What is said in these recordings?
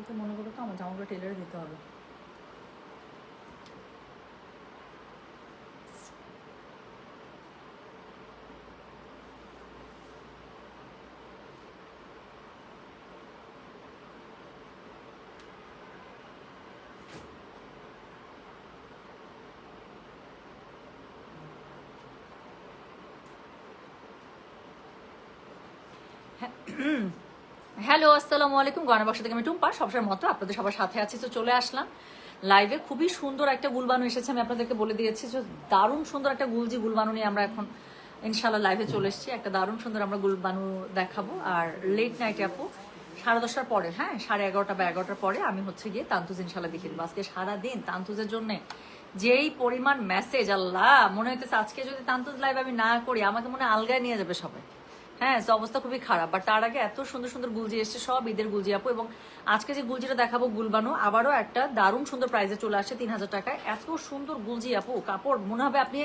কালকে মনে করো তো আমার জামাগুলো টেলারে দিতে হবে। হ্যালো, আসসালামু আলাইকুম। গয়না বাক্স থেকে আমি টুম্পা, সবসময় মতো আপনাদের সবার সাথে আছি। তো চলে আসলাম লাইভে। খুবই সুন্দর একটা গুলবানু এসেছে, আমি আপনাদেরকে বলে দিয়েছি যে দারুণ সুন্দর একটা গুলবানু নিয়ে আমরা এখন ইনশাল্লাহ লাইভে চলে এসেছি। একটা দারুণ সুন্দর আমরা গুলবানু দেখাবো। আর লেট নাইটে আপু 10:30টার পরে, হ্যাঁ 11:30 বা 11টার পরে আমি হচ্ছে গিয়ে তান্তুজ ইনশাল্লাহ দেখিয়ে দেবো। আজকে সারাদিন তান্তুজের জন্য যেই পরিমাণ মেসেজ, আল্লাহ মনে হইতেছে আজকে যদি তান্তুজ লাইভ আমি না করি আমাকে মনে হয় আলগায় নিয়ে যাবে সবাই। হ্যাঁ, অবস্থা খুবই খারাপ। বাট তার আগে এত সুন্দর সুন্দর গুলজি এসছে, সব ঈদের গুলজি আপু। এবং আজকে যে গুলজিটা দেখাবো গুলবানু, আবারও একটা দারুণ সুন্দর প্রাইজে চলে আসছে 3000 টাকায়। এত সুন্দর গুলজি আপু, কাপড় মনে হবে আপনি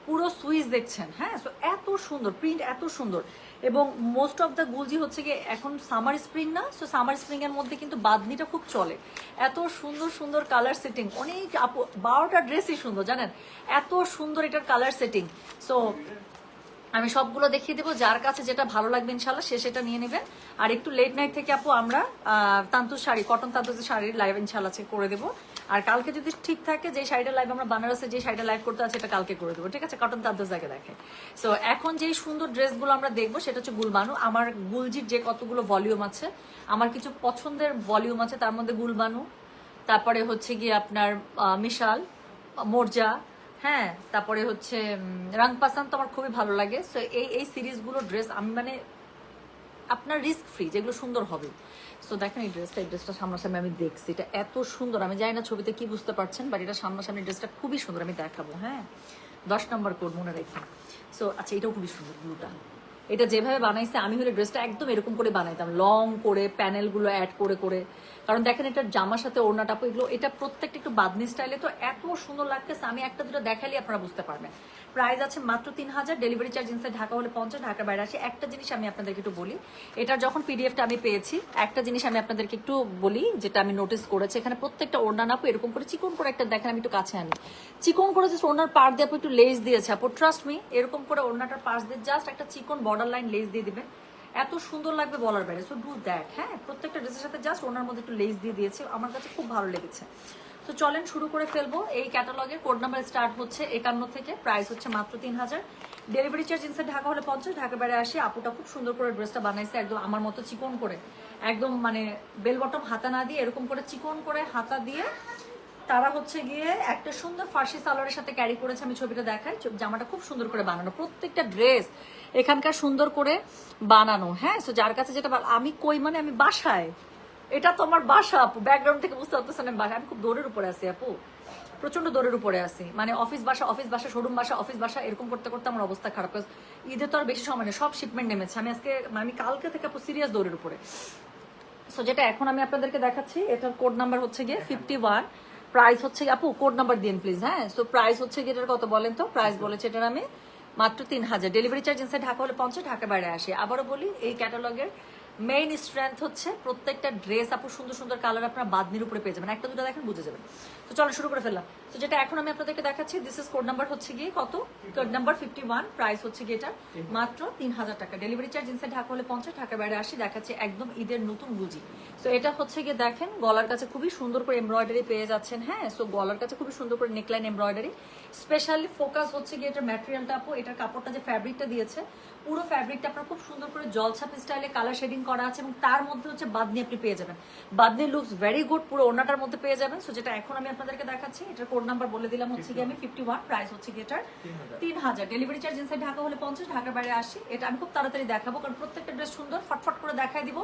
পুরো সুইচ দেখছেন। হ্যাঁ, সো এত সুন্দর প্রিন্ট, এত সুন্দর। এবং মোস্ট অফ দ্য গুলজি হচ্ছে গিয়ে এখন সামার স্প্রিং না, সো সামার স্প্রিং এর মধ্যে কিন্তু বাদনিটা খুব চলে। এত সুন্দর সুন্দর কালার সেটিং, অনেক আপু 12টা ড্রেসই সুন্দর জানেন, এত সুন্দর এটার কালার সেটিং। সো আমি সবগুলো দেখিয়ে দেবো, যার কাছে যেটা ভালো লাগবে ইনশাল্লাহ সে সেটা নিয়ে নেবেন। আর একটু লেট নাইট থেকে আপু আমরা তান্তুজ শাড়ি, কটন তান্তুজের শাড়ির লাইভ ইনশাল্লাহ করে দেবো। আর কালকে যদি ঠিক থাকে যে শাড়িটা লাইভ আমরা বানারসে যে শাড়িটা লাইভ করতে আছে এটা কালকে করে দেবো, ঠিক আছে? কটন তান্তুজ আগে দেখে। সো এখন যেই সুন্দর ড্রেসগুলো আমরা দেখবো সেটা হচ্ছে গুলবানু। আমার গুলজির যে কতগুলো ভলিউম আছে, আমার কিছু পছন্দের ভলিউম আছে, তার মধ্যে গুলবানু, তারপরে হচ্ছে গিয়ে আপনার মিশাল, মোরজা, হ্যাঁ, তারপরে হচ্ছে রাং পাসান তো আমার খুবই ভালো লাগে। সো এই সিরিজগুলো ড্রেস আমি মানে আপনার রিস্ক ফ্রি, যেগুলো সুন্দর হবে। সো দেখেন এই ড্রেসটা সামনাসামনি আমি দেখছি, এটা এত সুন্দর। আমি জানি না ছবিতে কি বুঝতে পারছেন, বাট এটা সামনাসামনি ড্রেসটা খুবই সুন্দর, আমি দেখাবো। হ্যাঁ, 10 নম্বর কোড মনে রাখি। সো আচ্ছা, এটাও খুবই সুন্দর ব্লুটা। এটা যেভাবে বানাইছে, আমি হলে ড্রেসটা একদম এরকম করে বানাইতাম, লং করে প্যানেলগুলো অ্যাড করে করে। কারণ দেখেন এটা জামার সাথে ওড়না টাপো, এগুলো এটা প্রত্যেকটা একটু বাদনি স্টাইলে, তো এত সুন্দর লাগতেছে। আমি একটা দুটো দেখালে আপনারা বুঝতে পারবেন। প্রাইস আছে মাত্র 3000, ডেলিভারি চার্জ ইনসাইড ঢাকা হলে 50, ঢাকার বাইরে আসে। একটা জিনিস আমি আপনাদেরকে একটু বলি, এটার যখন পিডিএফটা আমি পেয়েছি, একটা জিনিস আমি আপনাদেরকে একটু বলি যেটা আমি নোটিস করেছি, এখানে প্রত্যেকটা ওড়না নাপো এরকম করে চিকন করে একটা দেখেন, আমি একটু কাছে আনি, চিকন করে জাস্ট ওড়নার পার দিয়ে আপু একটু লেস দিয়েছে আপু, ট্রাস্ট মি। এরকম করে ওড়নাটার পাশ দিয়ে জাস্ট একটা চিকন বর্ডার লাইন লেস দিয়ে দিবেন, এত সুন্দর লাগবে বলার বাইরে। So do that. হ্যাঁ, প্রত্যেকটা ড্রেসের সাথে জাস্ট ওনার মধ্যে একটু লেস দিয়ে দিয়েছে, আমার কাছে খুব ভালো লেগেছে। তো চলেন শুরু করে ফেলবো। এই ক্যাটালগের কোড নাম্বার স্টার্ট হচ্ছে 51 থেকে, প্রাইস হচ্ছে মাত্র 3000, ডেলিভারি চার্জ ইনসাইড ঢাকা হলে 50, ঢাকার বাইরে আসি। আপুটা খুব সুন্দর করে ড্রেসটা বানাইছে, একদম আমার মতো চিকন করে, একদম মানে বেল বটম হাতা না দিয়ে এরকম করে চিকন করে হাতা দিয়ে তারা হচ্ছে গিয়ে একটা সুন্দর ফার্সি সালোয়ারের সাথে ক্যারি করেছে। আমি ছবিটা দেখাই, জামাটা খুব সুন্দর করে বানানো, প্রত্যেকটা ড্রেস এখানকার সুন্দর করে বানানো। হ্যাঁ, সো যার কাছে যেটা আমি কই মানে আমি বাসায়, এটা তো আমার বাসা আপু, ব্যাকগ্রাউন্ড থেকে বুঝতে পারতেছেন আমি বাসা, আমি খুব দৌড়ের উপরে আছি আপু, প্রচন্ড দৌড়ের উপরে আছি। মানে অফিস বাসা শোরুম বাসা অফিস বাসা এরকম করতে করতে আমার অবস্থা খারাপ। ঈদের তো আর বেশি সময় নেই, সব শিপমেন্ট নেমেছে। আমি আজকে আমি কালকে থেকে আপু সিরিয়াস দৌড়ের উপরে। সো যেটা এখন আমি আপনাদেরকে দেখাচ্ছি, এটার কোড নাম্বার হচ্ছে গিয়ে 51, প্রাইস হচ্ছে আপু কোড নাম্বার দিন প্লিজ। হ্যাঁ, সো প্রাইস হচ্ছে গিয়ে এটার কত বলেন তো? প্রাইস বলেছে এটার আমি মাত্র 3000, ডেলিভারি চার্জ ইনসাইড ঢাকা হলে 50, ঢাকা বাইরে আসে। আবারও বলি, এই ক্যাটালগের মেইন স্ট্রেংথ হচ্ছে প্রত্যেকটা ড্রেস আপু সুন্দর সুন্দর কালার আপনার বাদনির উপরে পেয়ে যাবেন, একটা দুটো দেখেন বুঝে যাবেন। তো চলো শুরু করে ফেললাম। তো যেটা এখন আমি আপনাদেরকে দেখাচ্ছি, দিস ইজ কোড নাম্বার হচ্ছে গিয়ে কত, কোড নাম্বার 51, প্রাইস হচ্ছে গিয়ে এটা মাত্র 3000 টাকা, ডেলিভারি চার্জ ইনসাইড ঢাকা হলে 50, ঢাকা বাইরে আসি। দেখাচ্ছে একদম ঈদের নতুন গুজি। সো এটা হচ্ছে গিয়ে দেখেন গলার কাছে খুবই সুন্দর করে এমব্রয়ডারি পেয়ে যাচ্ছেন। হ্যাঁ, সো গলার কাছে খুবই সুন্দর করে নেকলাইন এমব্রয়ডারি, স্পেশালি ফোকাস হচ্ছে গিয়ে এটার ম্যাটেরিয়ালটা আপু, এটার কাপড়টা যে ফ্যাব্রিকটা দিয়েছে, পুরো ফ্যাব্রিকটা আপনার খুব সুন্দর করে জলছাপ স্টাইলে কালার শেডিং করা আছে, এবং তার মধ্যে হচ্ছে বাদনি আপনি পেয়ে যাবেন। বাদনি লুকস ভেরি গুড, পুরো ওড়নাটার মধ্যে পেয়ে যাবেন। সো যেটা এখন আমি আপনাদেরকে দেখাচ্ছি, এটার কোড নাম্বার বলে দিলাম হচ্ছে গিয়ে আমি 51, প্রাইস হচ্ছে গিয়ে এটার 3000, ডেলিভারি চার্জ ইনসাইড ঢাকা হলে 50, ঢাকার বাইরে আসি। এটা আমি খুব তাড়াতাড়ি দেখাবো, কারণ প্রত্যেকটা ড্রেস সুন্দর, ফটফট করে দেখাই দিব,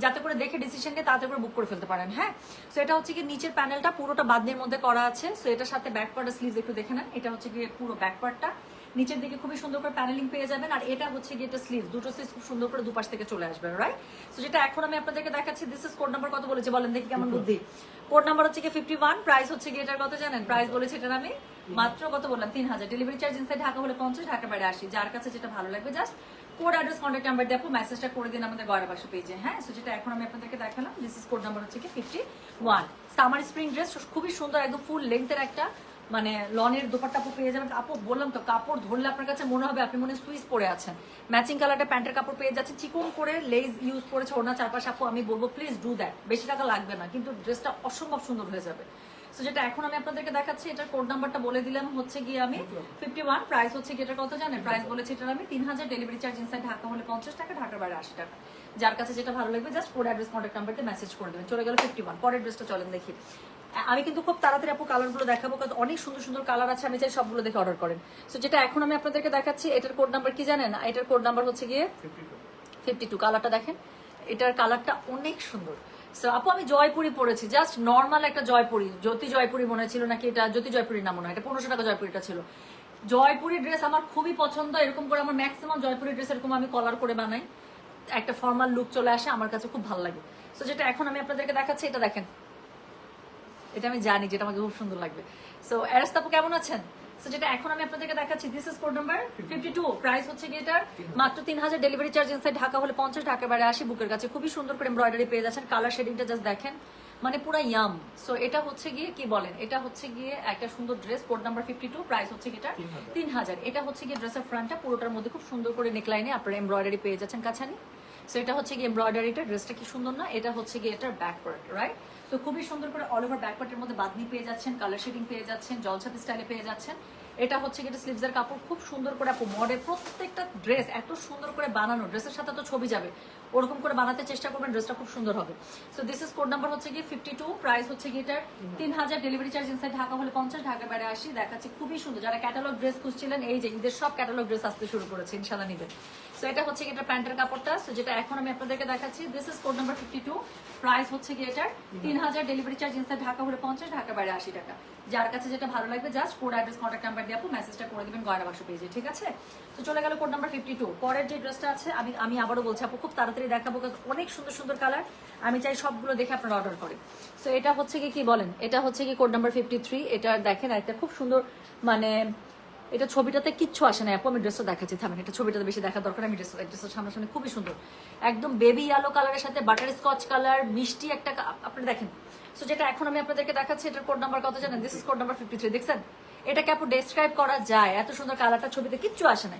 যাতে করে দেখে ডিসিশন নিয়ে তাড়াতাড়ি করে বুক করে ফেলতে পারেন। হ্যাঁ, সো এটা হচ্ছে গিয়ে নিচের প্যানেলটা পুরোটা বাদনির মধ্যে করা আছে। সো এটার সাথে ব্যাক পার্টের স্লিভস একটু দেখে নেন, এটা হচ্ছে গিয়ে পুরো ব্যাক পার্টটা, নিচের দিকে খুবই সুন্দর করে প্যানেলিং পেয়ে যাবেন। আর এটা হচ্ছে গিয়ে এটা স্লিভ, দুটো স্লিভ খুব সুন্দর করে দুপাশ থেকে চলে আসবে, রাইট? সো যেটা এখন আমি আপনাদেরকে দেখাচ্ছি, দিস ইজ কোড নাম্বার কত বলেছে বলেন দেখি কেমন বুদ্ধি। কোড নাম্বার হচ্ছে গিয়ে 51, প্রাইস হচ্ছে গিয়ে এটার কত জানেন? প্রাইস বলেছে এটার আমি মাত্র কত বললাম? 3000, ডেলিভারি চার্জ ইনসাইড ঢাকা হলে 50, ঢাকা বাইরে আসি। যার কাছে যেটা ভালো লাগবে just code address contact number দিয়ে আপু মেসেজটা করে দিন আমাদের গয়না বাক্স পেজে। হ্যাঁ, সো যেটা এখন আমি আপনাদেরকে দেখালাম, দিস ইজ কোড নাম্বার হচ্ছে কি 51। সামার স্প্রিং ড্রেস, খুবই সুন্দর, একদম ফুল লেন্থের একটা মানে লনের দোপাট্টা আপু পেয়ে যাবেন। আপু বললাম তো, কাপড় ধরলে আপনার কাছে মনে হবে আপনি মনে সুইচ পরে আছেন। ম্যাচিং কালারটা প্যান্টের কাপড় পেয়ে যাচ্ছে, চিকন করে লেজ ইউজ করেছে ওড়না চারপাশে। আপু আমি বলবো প্লিজ ডু দ্যাট, বেশি টাকা লাগবে না, কিন্তু ড্রেসটা অসম্ভব সুন্দর হয়ে যাবে। সো যেটা এখন আমি আপনাদেরকে দেখাচ্ছি, এটার কোড নাম্বারটা বলে দিলাম হচ্ছে গিয়ে আমি 51। প্রাইস হচ্ছে কি এটার কত জানেন? প্রাইস বলেছি এটার আমি 3000, ডেলিভারি চার্জ ইনসাইড ঢাকা হলে 50 টাকা, ঢাকার বাইরে 80 টাকা। যার কাছে যেটা ভালো লাগবে জাস্ট কোড অ্যাড্রেস কন্ট্যাক্ট নাম্বারতে মেসেজ করে দেবেন। চলে গেল 51। পরের ড্রেসটা চলেন দেখি। আমি কিন্তু খুব তাড়াতাড়ি আপু কালারগুলো দেখাবো, কারণ অনেক সুন্দর সুন্দর কালার আছে, আমি চাই সবগুলো দেখে অর্ডার করেন। সো যেটা এখন আমি আপনাদেরকে দেখাচ্ছি, এটার কোড নাম্বার কি জানেন? এটার কোড নাম্বার হচ্ছে গিয়ে 52। কালারটা দেখেন, এটার কালারটা অনেক সুন্দর। সো আপু আমি জয়পুরি পরেছি, জাস্ট নর্মাল একটা জয়পুরি, জ্যোতি জয়পুরি মনে ছিল নাকি, এটা জ্যোতি জয়পুরির নাম মনে হয়, এটা 1500 টাকা জয়পুরিটা ছিল। জয়পুরি ড্রেস আমার খুবই পছন্দ, এরকম করে আমার ম্যাক্সিমাম জয়পুরি ড্রেস এরকম আমি কলার করে বানাই, একটা ফর্মাল লুক চলে আসে, আমার কাছে খুব ভালো লাগে। সো যেটা এখন আমি আপনাদেরকে দেখাচ্ছি, এটা দেখেন, এটা আমি জানি যেটা আমাকে খুব সুন্দর লাগবে। সো এরাস্তা আপু কেমন আছেন? সো যেটা এখন আমি আপনাদেরকে দেখাচ্ছি, this is code number 52। Price হচ্ছে কি এটার মাত্র 3000, ডেলিভারি চার্জ ইনসাইড ঢাকা হলে 50, ঢাকার বাইরে 80। বুকের কাছে খুবই সুন্দর করে এমব্রয়ডারি পেয়ে যাচ্ছেন, কালার শেডিংটা জাস্ট দেখেন, মানে পুরো ইয়াম। সো এটা হচ্ছে গিয়ে কি বলেন, এটা হচ্ছে গিয়ে একটা সুন্দর ড্রেস, কোড নাম্বার 52। প্রাইস হচ্ছে কি এটা 3000। এটা হচ্ছে গিয়ে ড্রেসের ফ্রন্টটা, পুরোটার মধ্যে খুব সুন্দর করে নেকলাইনে আপনারা এমব্রয়ডারি পেয়ে যাচ্ছেন কাছানি। সো এটা হচ্ছে গিয়ে এমব্রয়ডারিটা, ড্রেসটা কি সুন্দর না? এটা হচ্ছে গিয়ে এটার ব্যাক পার্ট, রাইট? তো খুবই সুন্দর করে অল ওভার ব্যাক পার্টের মধ্যে বাদনি পেয়ে যাচ্ছেন, কালার শেডিং পেয়ে যাচ্ছেন, জলছাপি স্টাইলে পেয়ে যাচ্ছেন। এটা হচ্ছে গিয়ে স্লিভসের কাপড়, খুব সুন্দর করে আপু মডেল, প্রত্যেকটা ড্রেস এত সুন্দর করে বানানো, ড্রেসের সাথে তো ছবি যাবে, ওরকম করে বানাতে চেষ্টা করবেন, ড্রেসটা খুব সুন্দর হবে। So this is code number হচ্ছে গিয়ে 52। প্রাইস হচ্ছে গিয়ে এটার 3000, ডেলিভারি চার্জ ইনসাইড ঢাকা হলে 50, ঢাকার বাইরে 80। দেখাচ্ছি খুবই সুন্দর, যারা ক্যাটালগ ড্রেস খুঁজছিলেন, এই যে ঈদের সব ক্যাটালগ ড্রেস আসতে শুরু করেছে, ইনশাল্লাহ নিবেন। সো এটা হচ্ছে গিয়ে এটা প্যান্টের কাপড়টা। সো যেটা এখন আমি আপনাদেরকে দেখাচ্ছি, this is code number 52। Price হচ্ছে গিয়ে এটার 3000, ডেলিভারি চার্জ ইনসাইড ঢাকা হলে 50, ঢাকার বাইরে 80 টাকা। যার কাছে যেটা ভালো লাগবে just code address contact number দিয়ে আপু মেসেজটা করে দিবেন গয়না বাক্স পেজে, ঠিক আছে? তো চলে গেল কোড নাম্বার 52। পরের যে ড্রেসটা আছে আমি আবারও বলছি আপু খুব তাড়াতাড়ি দেখাবো, কারণ অনেক সুন্দর সুন্দর কালার, আমি চাই সবগুলো দেখে আপনারা অর্ডার করেন। সো এটা হচ্ছে কি বলেন, এটা হচ্ছে কি কোড নাম্বার 53। এটা দেখেন একটা খুব সুন্দর, মানে এটা ছবিটাতে কিচ্ছু আসে না আপু, আমি ড্রেসটা দেখাচ্ছি, থামেন, এটা ছবিটাতে বেশি দেখা দরকার, আমি ড্রেসটা সামনাসামনি খুবই সুন্দর, একদম বেবি ইয়েলো কালারের সাথে বাটার স্কচ কালার, মিষ্টি একটা, আপনি দেখেন। সো যেটা এখন আমি আপনাদেরকে দেখাচ্ছি, এটার কোড নাম্বার কত জানেন? This is code number 53। দেখছেন এটাকে আপু ডেসক্রাইব করা যায়, এত সুন্দর কালারটা ছবিতে কিচ্ছু আসে না,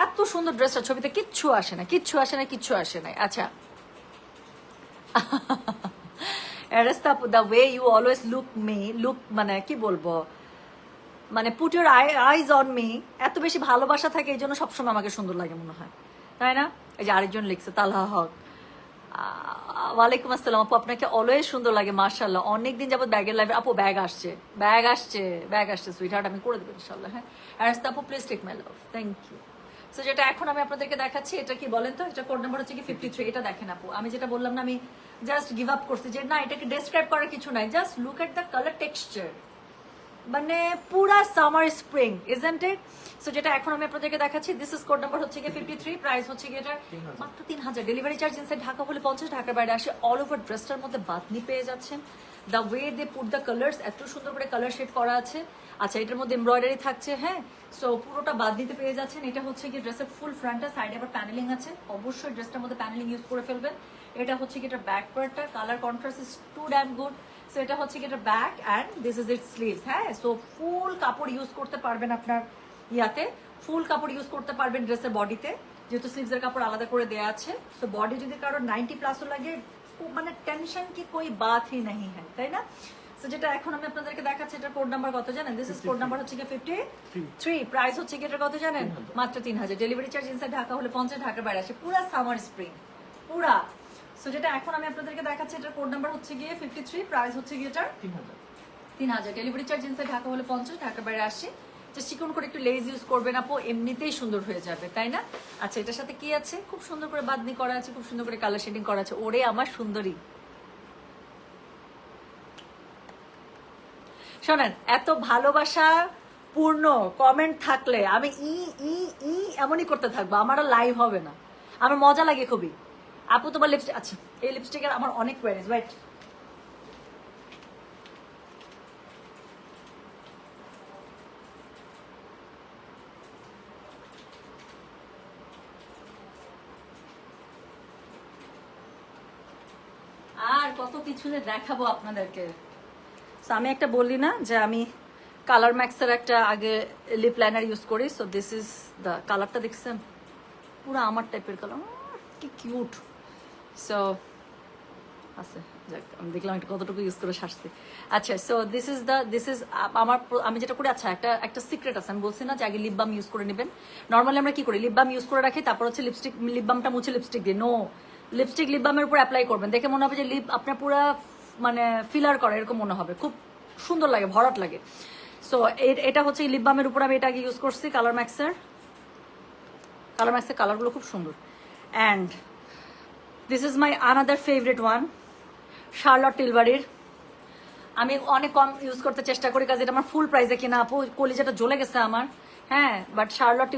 এত সুন্দর ড্রেসটা ছবিতে কিচ্ছু আসে না, কিচ্ছু আসে না, কিচ্ছু আসে না। আচ্ছা এরাস্তা আপু, the way you always look মানে কি বলবো, মানে put your eyes on me, এত বেশি ভালোবাসা থাকে, এই জন্য সবসময় আমাকে সুন্দর লাগে মনে হয়, তাই না? এই যে আরেকজন লিখছে, তালহা হক, ওয়ালাইকুম আসসালাম আপু, আপনাকে অলওয়েজ সুন্দর লাগে, মার্শাল্লাহ। অনেকদিন যাবত ব্যাগের লাইভে আপু, ব্যাগ আসছে, সুইট হার্ট, আমি করে দেবো ইনশাল্লাহ। হ্যাঁ আরাস্তা আপু, please take my love, thank you. So যেটা এখন আমি আপনাদেরকে দেখাচ্ছি, এটা কি বলেন তো, এটা কোড নাম্বার হচ্ছে কি 53। এটা দেখেন আপু, আমি যেটা বললাম না, আমি জাস্ট গিভ আপ করছি যে না, এটাকে ডেসক্রাইব করার কিছু নাই, just look at the colour texture, মানে পুরা summer spring, isn't it? So যেটা এখন আমি আপনাদেরকে দেখাচ্ছি, দিস ইজ কোড নাম্বার হচ্ছে কি 53। প্রাইস হচ্ছে কি এটা মাত্র 3000, ডেলিভারি চার্জ ইনসাইড ঢাকা হলে 50, ঢাকার বাইরে আসে। অল ওভার ড্রেসটার মধ্যে বাতনি পেয়ে যাচ্ছেন, the way they put the colours, এত সুন্দর করে কালার শেড করা আছে। আচ্ছা এটার মধ্যে এমব্রয়ডারি থাকছে, হ্যাঁ। সো পুরোটা বাতনিতে পেয়ে যাচ্ছেন। এটা হচ্ছে কি ড্রেসের ফুল ফ্রন্টটা, সাইডে আবার প্যানেলিং আছে, অবশ্যই ড্রেসটার মধ্যে প্যানেলিং ইউজ করে ফেলবেন। এটা হচ্ছে কি এটা ব্যাক পার্টটা, colour contrast is too damn good. So এটা হচ্ছে কি এটা back and this is it sleeves, হ্যাঁ। সো ফুল কাপড় ইউজ করতে পারবেন আপনার ইয়াতে, ফুল কাপড় ইউজ করতে পারবেন ড্রেসের বডিতে, যেহেতু স্লিভসের কাপড় আলাদা করে দেওয়া আছে। সো বডি যদি কারোর 90+ লাগে, মানে টেনশন কি কোই বাত হি नहीं है, তাই না? সো যেটা এখন আমি আপনাদেরকে দেখাচ্ছি, এটার কোড নাম্বার কত জানেন? দিস ইজ কোড নাম্বার হচ্ছে কি 53। প্রাইস হচ্ছে কি এটা কত জানেন? মাত্র 3000, ডেলিভারি চার্জ ইনসাইড ঢাকা হলে 50, ঢাকার বাইরে আসে। পুরা সামার স্প্রিং, পুরা। সো যেটা এখন আমি আপনাদেরকে দেখাচ্ছি, এটার কোড নাম্বার হচ্ছে গিয়ে 53। প্রাইস হচ্ছে গিয়ে এটার 3000, ডেলিভারি চার্জ ইনসাইড ঢাকা হলে 50, ঢাকার বাইরে আসে। জাস্ট চিকন করে একটু লেজ ইউজ করবেন আপু, এমনিতেই সুন্দর হয়ে যাবে, তাই না? আচ্ছা এটার সাথে কি আছে? খুব সুন্দর করে বাদনি করা আছে, খুব সুন্দর করে কালার শেডিং করা আছে। ওরে আমার সুন্দরী, শোনেন, এত ভালোবাসা পূর্ণ কমেন্ট থাকলে আমি ই ই ই এমনই করতে থাকবো, আমার লাইভ হবে না, আমার মজা লাগে খুবই। আপু তোমার লিপস্টিক, আচ্ছা এই লিপস্টিকের আমার অনেক কোয়ারিজ, ওয়েট। আর কত কিছু যে দেখাবো আপনাদেরকে। সো আমি একটা বললি না যে আমি কালার ম্যাক্সের একটা আগে লিপ লাইনার ইউজ করি। সো দিস ইজ দ্য কালারটা, দেখছেন পুরো আমার টাইপের কালার, কি কিউট। সো আছে, যাক আমি দেখলাম একটা কতটুকু ইউজ করে সারছি। আচ্ছা, সো দিস ইজ আমার, আমি যেটা করি, আচ্ছা একটা সিক্রেট আছে, আমি বলছি না যে আগে লিপ বাম ইউজ করে নেবেন। নর্মালি আমরা কি করি, লিপ বাম ইউজ করে রাখি, তারপর হচ্ছে লিপ বামটা মুছে লিপস্টিক দিয়ে। নো, লিপস্টিক লিপ বামের উপর অ্যাপ্লাই করবেন, দেখে মনে হবে যে লিপ আপনার পুরো মানে ফিলার করে এরকম মনে হবে, খুব সুন্দর লাগে, ভরাট লাগে। সো এটা হচ্ছে লিপ বামের উপর আমি এটা আগে ইউজ করছি কালার ম্যাক্সের কালারগুলো খুব সুন্দর। And this is my another favourite one, Charlotte টিলবারির। আমি অনেক কম ইউজ করতে চেষ্টা করি, কাজে এটা আমার ফুল প্রাইসে কিনা, আপু কলিজাটা জ্বলে গেছে আমার। হ্যাঁ, বাট শার্লট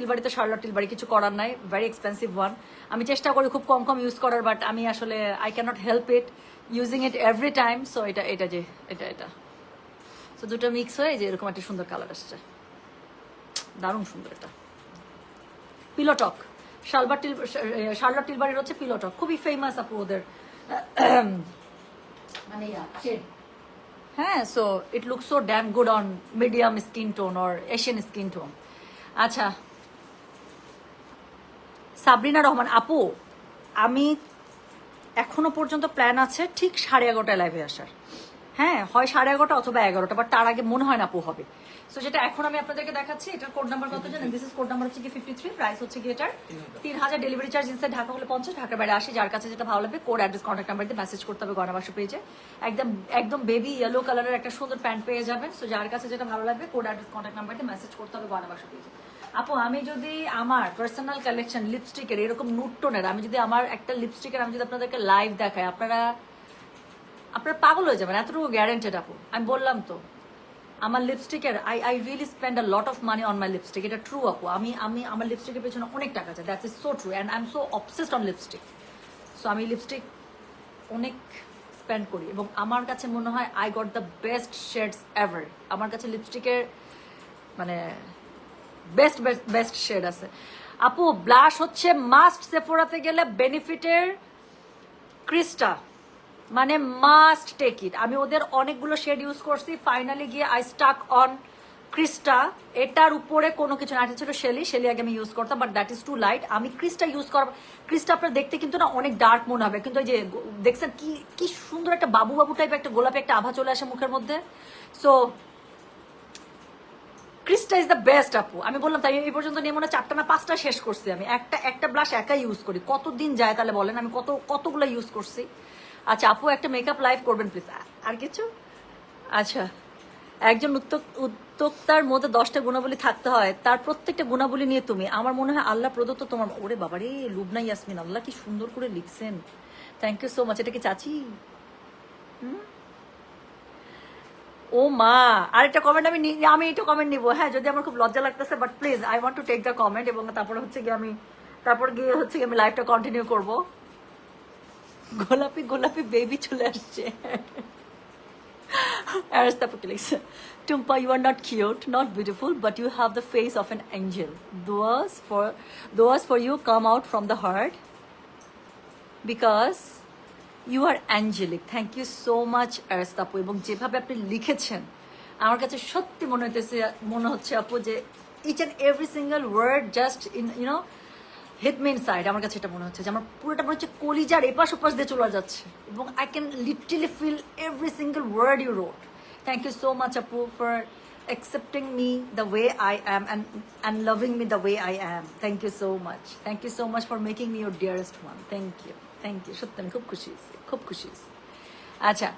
টিলবারি কিছু করার নাই, ভেরি এক্সপেন্সিভ ওয়ান। আমি চেষ্টা করি খুব কম ইউজ করার, বাট আমি আসলে I cannot help it using it every time. So এটা সো দুটো মিক্স হয়ে যে এরকম একটা সুন্দর কালার আসছে, দারুণ সুন্দর। এটা পিলোটক, শার্লট টিলবারির হচ্ছে পিলোটক, খুবই ফেমাস আপু ওদের মানে হ্যাঁ। So it look so dam good on medium skin tone or Asian skin tone. আচ্ছা, সাবরিনা রহমান আপু, আমি এখনো পর্যন্ত প্ল্যান আছে ঠিক 11:30 লাইভে আসার। হ্যাঁ, হয় 11:30 অথবা 11টা, বাট তার আগে মনে হয় না আপু হবে। সো যেটা এখন আমি আপনাদেরকে দেখাচ্ছি, এটার কোড নাম্বার কত জানেন? দিস ইজ কোড নাম্বার হচ্ছে কি 53, প্রাইস হচ্ছে কি এটার 3000, ডেলিভারি চার্জ ইনসাইড ঢাকা হলে 50, ঢাকার বাইরে 80। যার কাছে যেটা ভালো লাগবে কোড অ্যাড্রেস কন্ট্যাক্ট নাম্বার দিয়ে মেসেজ করতে হবে গয়নাবাসু পেজে। একদম বেবি ইয়েলো কালারের একটা সুন্দর প্যান্ট পেয়ে যাবেন। সো যার কাছে যেটা ভালো লাগবে কোড অ্যাড্রেস কন্ট্যাক্ট নাম্বার দিয়ে মেসেজ করতে হবে গয়নাবাসু পেজে। আপু আমি যদি আমার পার্সোনাল কালেকশন লিপস্টিকের এরকম নুট টোনের, আমি যদি আমার একটা লিপস্টিকের আমি যদি আপনাদেরকে লাইভ দেখাই, আপনারা পাগল হয়ে যাবেন, এতটুকু গ্যারান্টেড আপু। আমি বললাম তো, আমার লিপস্টিকের I really spend a lot of money on my lipstick, এটা ট্রু আপু। আমি আমার লিপস্টিকের পেছনে অনেক টাকা আছে, that's is so true, and I am so obsessed on lipstick. So আমি লিপস্টিক অনেক স্পেন্ড করি, এবং আমার কাছে মনে হয় I got the best shades ever. আমার কাছে লিপস্টিকের মানে বেস্ট শেড আছে আপু। ব্লাশ হচ্ছে মাস্ট, সেফোরাতে গেলে বেনিফিটের ক্রিস্টা, মানে মাস্ট টেক ইট। আমি ওদের অনেকগুলো শেড ইউজ করছি, ফাইনালি গিয়ে আই স্টাক অন ক্রিস্টা। এটার উপরে কোনো কিছু না, এটা ছিল শেলি আগে আমি ইউজ করতাম, but that is too light. আমি ক্রিস্টা ইউজ করব। ক্রিস্টা আপনার দেখতে কিন্তু না অনেক ডার্ক মনে হবে, কিন্তু ওই যে দেখছেন কি সুন্দর একটা বাবু টাইপ একটা গোলাপি একটা আভা চলে আসে মুখের মধ্যে। সো ক্রিস্টা ইজ দ্য বেস্ট আপু। আমি বললাম তাই এই পর্যন্ত নিয়ে মনে হয় 4টা না 5টা শেষ করছি আমি। একটা ব্লাশ একাই ইউজ করি, কতদিন যায় তাহলে বলেন? আমি কতগুলো ইউজ করছি। আচ্ছা আপু, একটা মেকআপ লাইভ করবেন প্লিজ। আর কিছু? আচ্ছা, একজন উদ্যোক্তার মধ্যে 10টা গুণাবলী থাকতে হয়, তার প্রত্যেকটা গুণাবলী নিয়ে তুমি, আমার মনে হয় আল্লাহ প্রদত্ত তোমার। ওরে বাবারে, লুবনা ইয়াসমিন, আল্লাহ কি সুন্দর করে লিখছেন, থ্যাংক ইউ সো মাচ। এটা কি চাচি? ও মা, আরেকটা কমেন্ট আমি এটা কমেন্ট নিবো, হ্যাঁ, যদি আমার খুব লজ্জা লাগতেছে, but please I want to take the comment, এবং তারপরে হচ্ছে গিয়ে আমি লাইভটা কন্টিনিউ করবো। গোলাপি বেবি চলে আসছে। Tumpa, you are not cute, not beautiful, but you have the face of an angel. Those for you come out from the heart because you are angelic. Thank you so much, Aristapu. এবং যেভাবে আপনি লিখেছেন, আমার কাছে সত্যি মনে হচ্ছে আপু যে each and every single word just in hit me inside. আমার কাছে এটা মনে হচ্ছে যে আমার পুরোটা মনে হচ্ছে কলিজার এপাশ ওপাশ দিয়ে চলে যাচ্ছে, এবং I can literally feel every single word you wrote. Thank you so much আপু for accepting me the way I am and loving me the way I am. Thank you so much. Thank you so much for making me your dearest one. Thank you. সত্যি আমি খুব খুশি। আচ্ছা,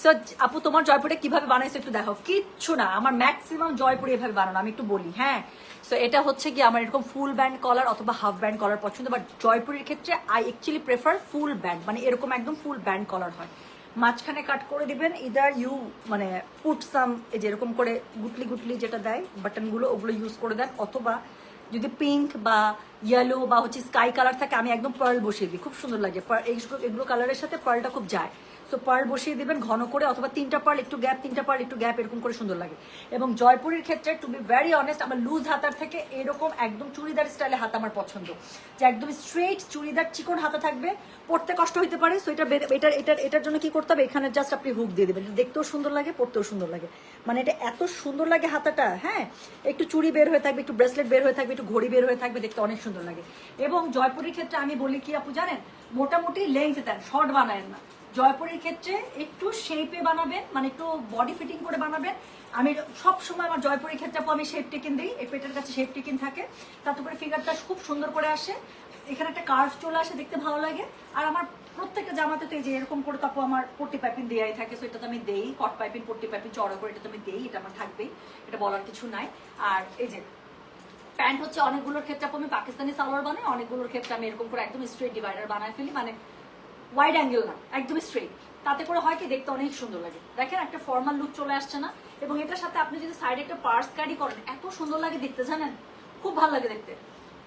so আপু তোমার জয়পুরে কিভাবে বানাইছো একটু দেখো। কিচ্ছু না, আমার ম্যাক্সিমাম জয়পুরে এভাবে বানানো। আমি একটু বলি, হ্যাঁ। সো এটা হচ্ছে কি আমার এরকম ফুল ব্যান্ড কলার অথবা হাফ ব্যান্ড কলার পছন্দ, বাট জয়পুরের ক্ষেত্রে I actually prefer full band, মানে এরকম একদম ফুল ব্যান্ড কলার হয়, মাঝখানে কাট করে দিবেন। ইদার ইউ মানে পুট সাম, এই যে এরকম করে গুটলি যেটা দেয় বাটনগুলো, ওগুলো ইউজ করে দেন, অথবা যদি পিঙ্ক বা ইয়েলো বা হচ্ছে স্কাই কালার থাকে, আমি একদম পার্ল বসিয়ে দিই, খুব সুন্দর লাগে। এগুলো কালারের সাথে পার্লটা খুব যায়। সো পার্ল বসিয়ে দিবেন ঘন করে, অথবা 3টা পার্ল একটু গ্যাপ, 3টা পার্ল একটু গ্যাপ, এরকম করে সুন্দর লাগে। এবং জয়পুরের ক্ষেত্রে টু বি ভেরি অনেস্ট, আমার লুজ হাতার থেকে এরকম একদম চুড়িদার স্টাইলে হাতা আমার পছন্দ, যে একদম স্ট্রেট চুড়িদার চিকন হাতা থাকবে, পড়তে কষ্ট হইতে পারে। সো এটার জন্য কি করতে হবে, এখানে জাস্ট আপনি হুক দিয়ে দেবেন, দেখতেও সুন্দর লাগে, পড়তেও সুন্দর লাগে। মানে এটা এত সুন্দর লাগে হাতাটা, হ্যাঁ, একটু চুড়ি বের হয়ে থাকবে, একটু ব্রেসলেট বের হয়ে থাকবে, একটু ঘড়ি বের হয়ে থাকবে, দেখতে অনেক সুন্দর লাগে। এবং জয়পুরের ক্ষেত্রে আমি বলি কি আপু জানেন, মোটামুটি লেন্থ দেন, শর্ট বানায়েন না। জয়পুরের ক্ষেত্রে একটু শেপে বানাবেন, মানে একটু বডি ফিটিং করে বানাবেন। আমি সব সময় আমার জয়পুরের ক্ষেত্রে আপু আমি শেপ টেকিন দিই, এই পেটের কাছে শেপ টেকিন থাকে, তাতে করে ফিগারটা খুব সুন্দর করে আসে, এখানে একটা কার্ভ চলে আসে, দেখতে ভালো লাগে। আর আমার প্রত্যেকটা জামাতে তো এই যে এরকম করে তারপর আমার পট্টি পাইপিং দেয়াই থাকে, সো এটা তো আমি দেই, কট পাইপিং পট্টি পাইপিং চড়া করে এটা তো আমি দেই, এটা আমার থাকবেই, এটা বলার কিছু নাই। আর এই যে প্যান্ট হচ্ছে অনেকগুলোর ক্ষেত্রে আপু আমি পাকিস্তানি সালোয়ার বানাই, অনেকগুলোর ক্ষেত্রে আমি এরকম করে একদম স্ট্রেট ডিভাইডার বানায় ফেলি, মানে ওয়াইড অ্যাঙ্গেল না, একদম স্ট্রেট। তাতে করে হয় কি, দেখতে অনেক সুন্দর লাগে। দেখেন একটা ফর্মাল লুক চলে আসছে না? এবং এটার সাথে আপনি যদি সাইডে একটা পার্স ক্যারি করেন, এত সুন্দর লাগে দেখতে, জানেন, খুব ভালো লাগে দেখতে।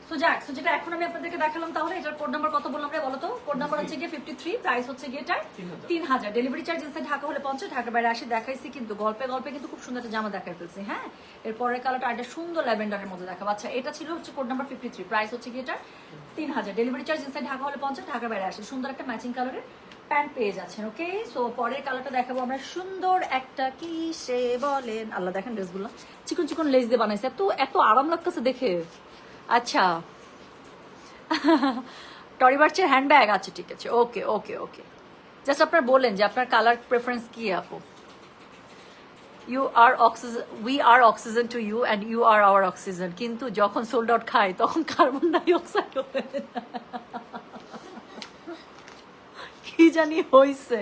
সো যাক, সো যেটা এখন আমি আপনাদেরকে দেখালাম, তাহলে এটার কোড নাম্বার কত বললাম রে বলো তো? কোড নাম্বার হচ্ছে গিয়ে 53, প্রাইস হচ্ছে গিয়ে এটার 3000, ডেলিভারি চার্জ ইনসাইড ঢাকা হলে 50, ঢাকার বাইরে আসি দেখাইছি, কিন্তু গল্পে গল্পে কিন্তু খুব সুন্দর একটা জামা দেখাই ফেলছি। হ্যাঁ, এরপরের কালারটা একটা সুন্দর ল্যাভেন্ডারের মধ্যে দেখাবো। আচ্ছা, এটা ছিল হচ্ছে কোড নাম্বার 53, প্রাইস হচ্ছে গিয়ে এটার 3000, ডেলিভারি চার্জ ইনসাইড ঢাকা হলে 50, ঢাকার বাইরে আসি। সুন্দর একটা ম্যাচিং কালারের প্যান্ট পেয়ে যাচ্ছেন। ওকে, সো পরের কালারটা দেখাবো আমরা, সুন্দর একটা কি সে বলেন, আল্লাহ দেখেন ড্রেসগুলো চিকন চিকন লেস দিয়ে বানাইছে, এত এত আরাম লাগতেছে দেখে। আচ্ছা, টরি বার্চের হ্যান্ডব্যাগ, আচ্ছা ঠিক আছে, ওকে ওকে ওকে। জাস্ট আপনার বলেন যে আপনার কালার প্রেফারেন্স কি আপু। You are oxygen, we are oxygen to you and you are our oxygen, কিন্তু যখন সোল্ড আউট খাই তখন কার্বন ডাই অক্সাইড কি জানি হয়েছে,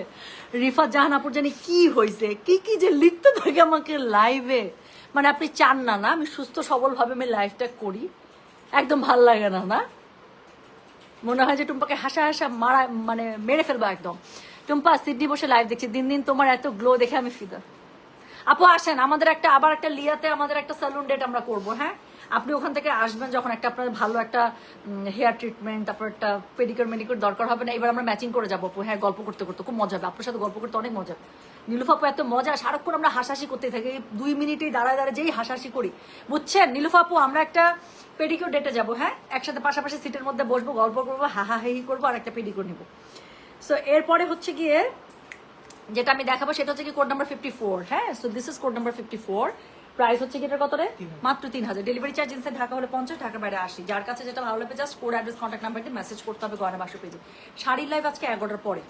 রিফা জাহান আপুর জানি কি হয়েছে, কি কি যে লিখতে থাকে আমাকে লাইভে, মানে আপনি চান না না আমি সুস্থ সবল ভাবে আমি লাইফটা করি, একদম ভাল লাগে না না, মনে হয় যে টুম্পাকে হাসা হাসা মারা, মানে মেরে ফেলবো একদম। টুম্পা সিডনি বসে লাইভ দেখছি, দিন দিন তোমার এত গ্লো দেখে আমি ফিদা। আপু আসেন, আমাদের একটা আবার একটা লিয়াতে আমাদের একটা স্যালুন ডেট আমরা করবো। হ্যাঁ, আপনি ওখান থেকে আসবেন যখন একটা আপনার ভালো একটা হেয়ার ট্রিটমেন্ট, তারপর একটা পেডিকিউর মেডিকিউর দরকার হবে না, এবার আমরা ম্যাচিং করে যাবো আপু। হ্যাঁ, গল্প করতে করতে খুব মজা হবে, আপনার সাথে গল্প করতে অনেক মজা। নীলুফা আপু এত মজা, সারাক্ষণ আমরা হাসাহাসি করতে থাকি, 2 মিনিটেই দাঁড়ায় দাঁড়ায় যেই হাসাহাসি করি, বুঝছেন নীলুফা আপু? আমরা একটা পেডিকিউর ডেটে যাবো, হ্যাঁ, একসাথে পাশাপাশি সিটের মধ্যে বসবো, গল্প করবো, হাহাহি করবো, আর একটা পেডিকিউর নিবো। সো এরপরে হচ্ছে গিয়ে যেটা আমি দেখাবো সেটা হচ্ছে কি কোড নাম্বার 54। হ্যাঁ, so this is code number 54, price হচ্ছে কি এটা কত রে? মাত্র 3000, ডেলিভারি চার্জ ইনসাইড ঢাকা হলে 50, ঢাকার বাইরে 80। যার কাছে যেটা ভালো লাগবে just code address contact number দিয়ে মেসেজ করতে হবে গয়না বাক্স পেজে। শাড়ির লাইভ আজকে 11টার পরে।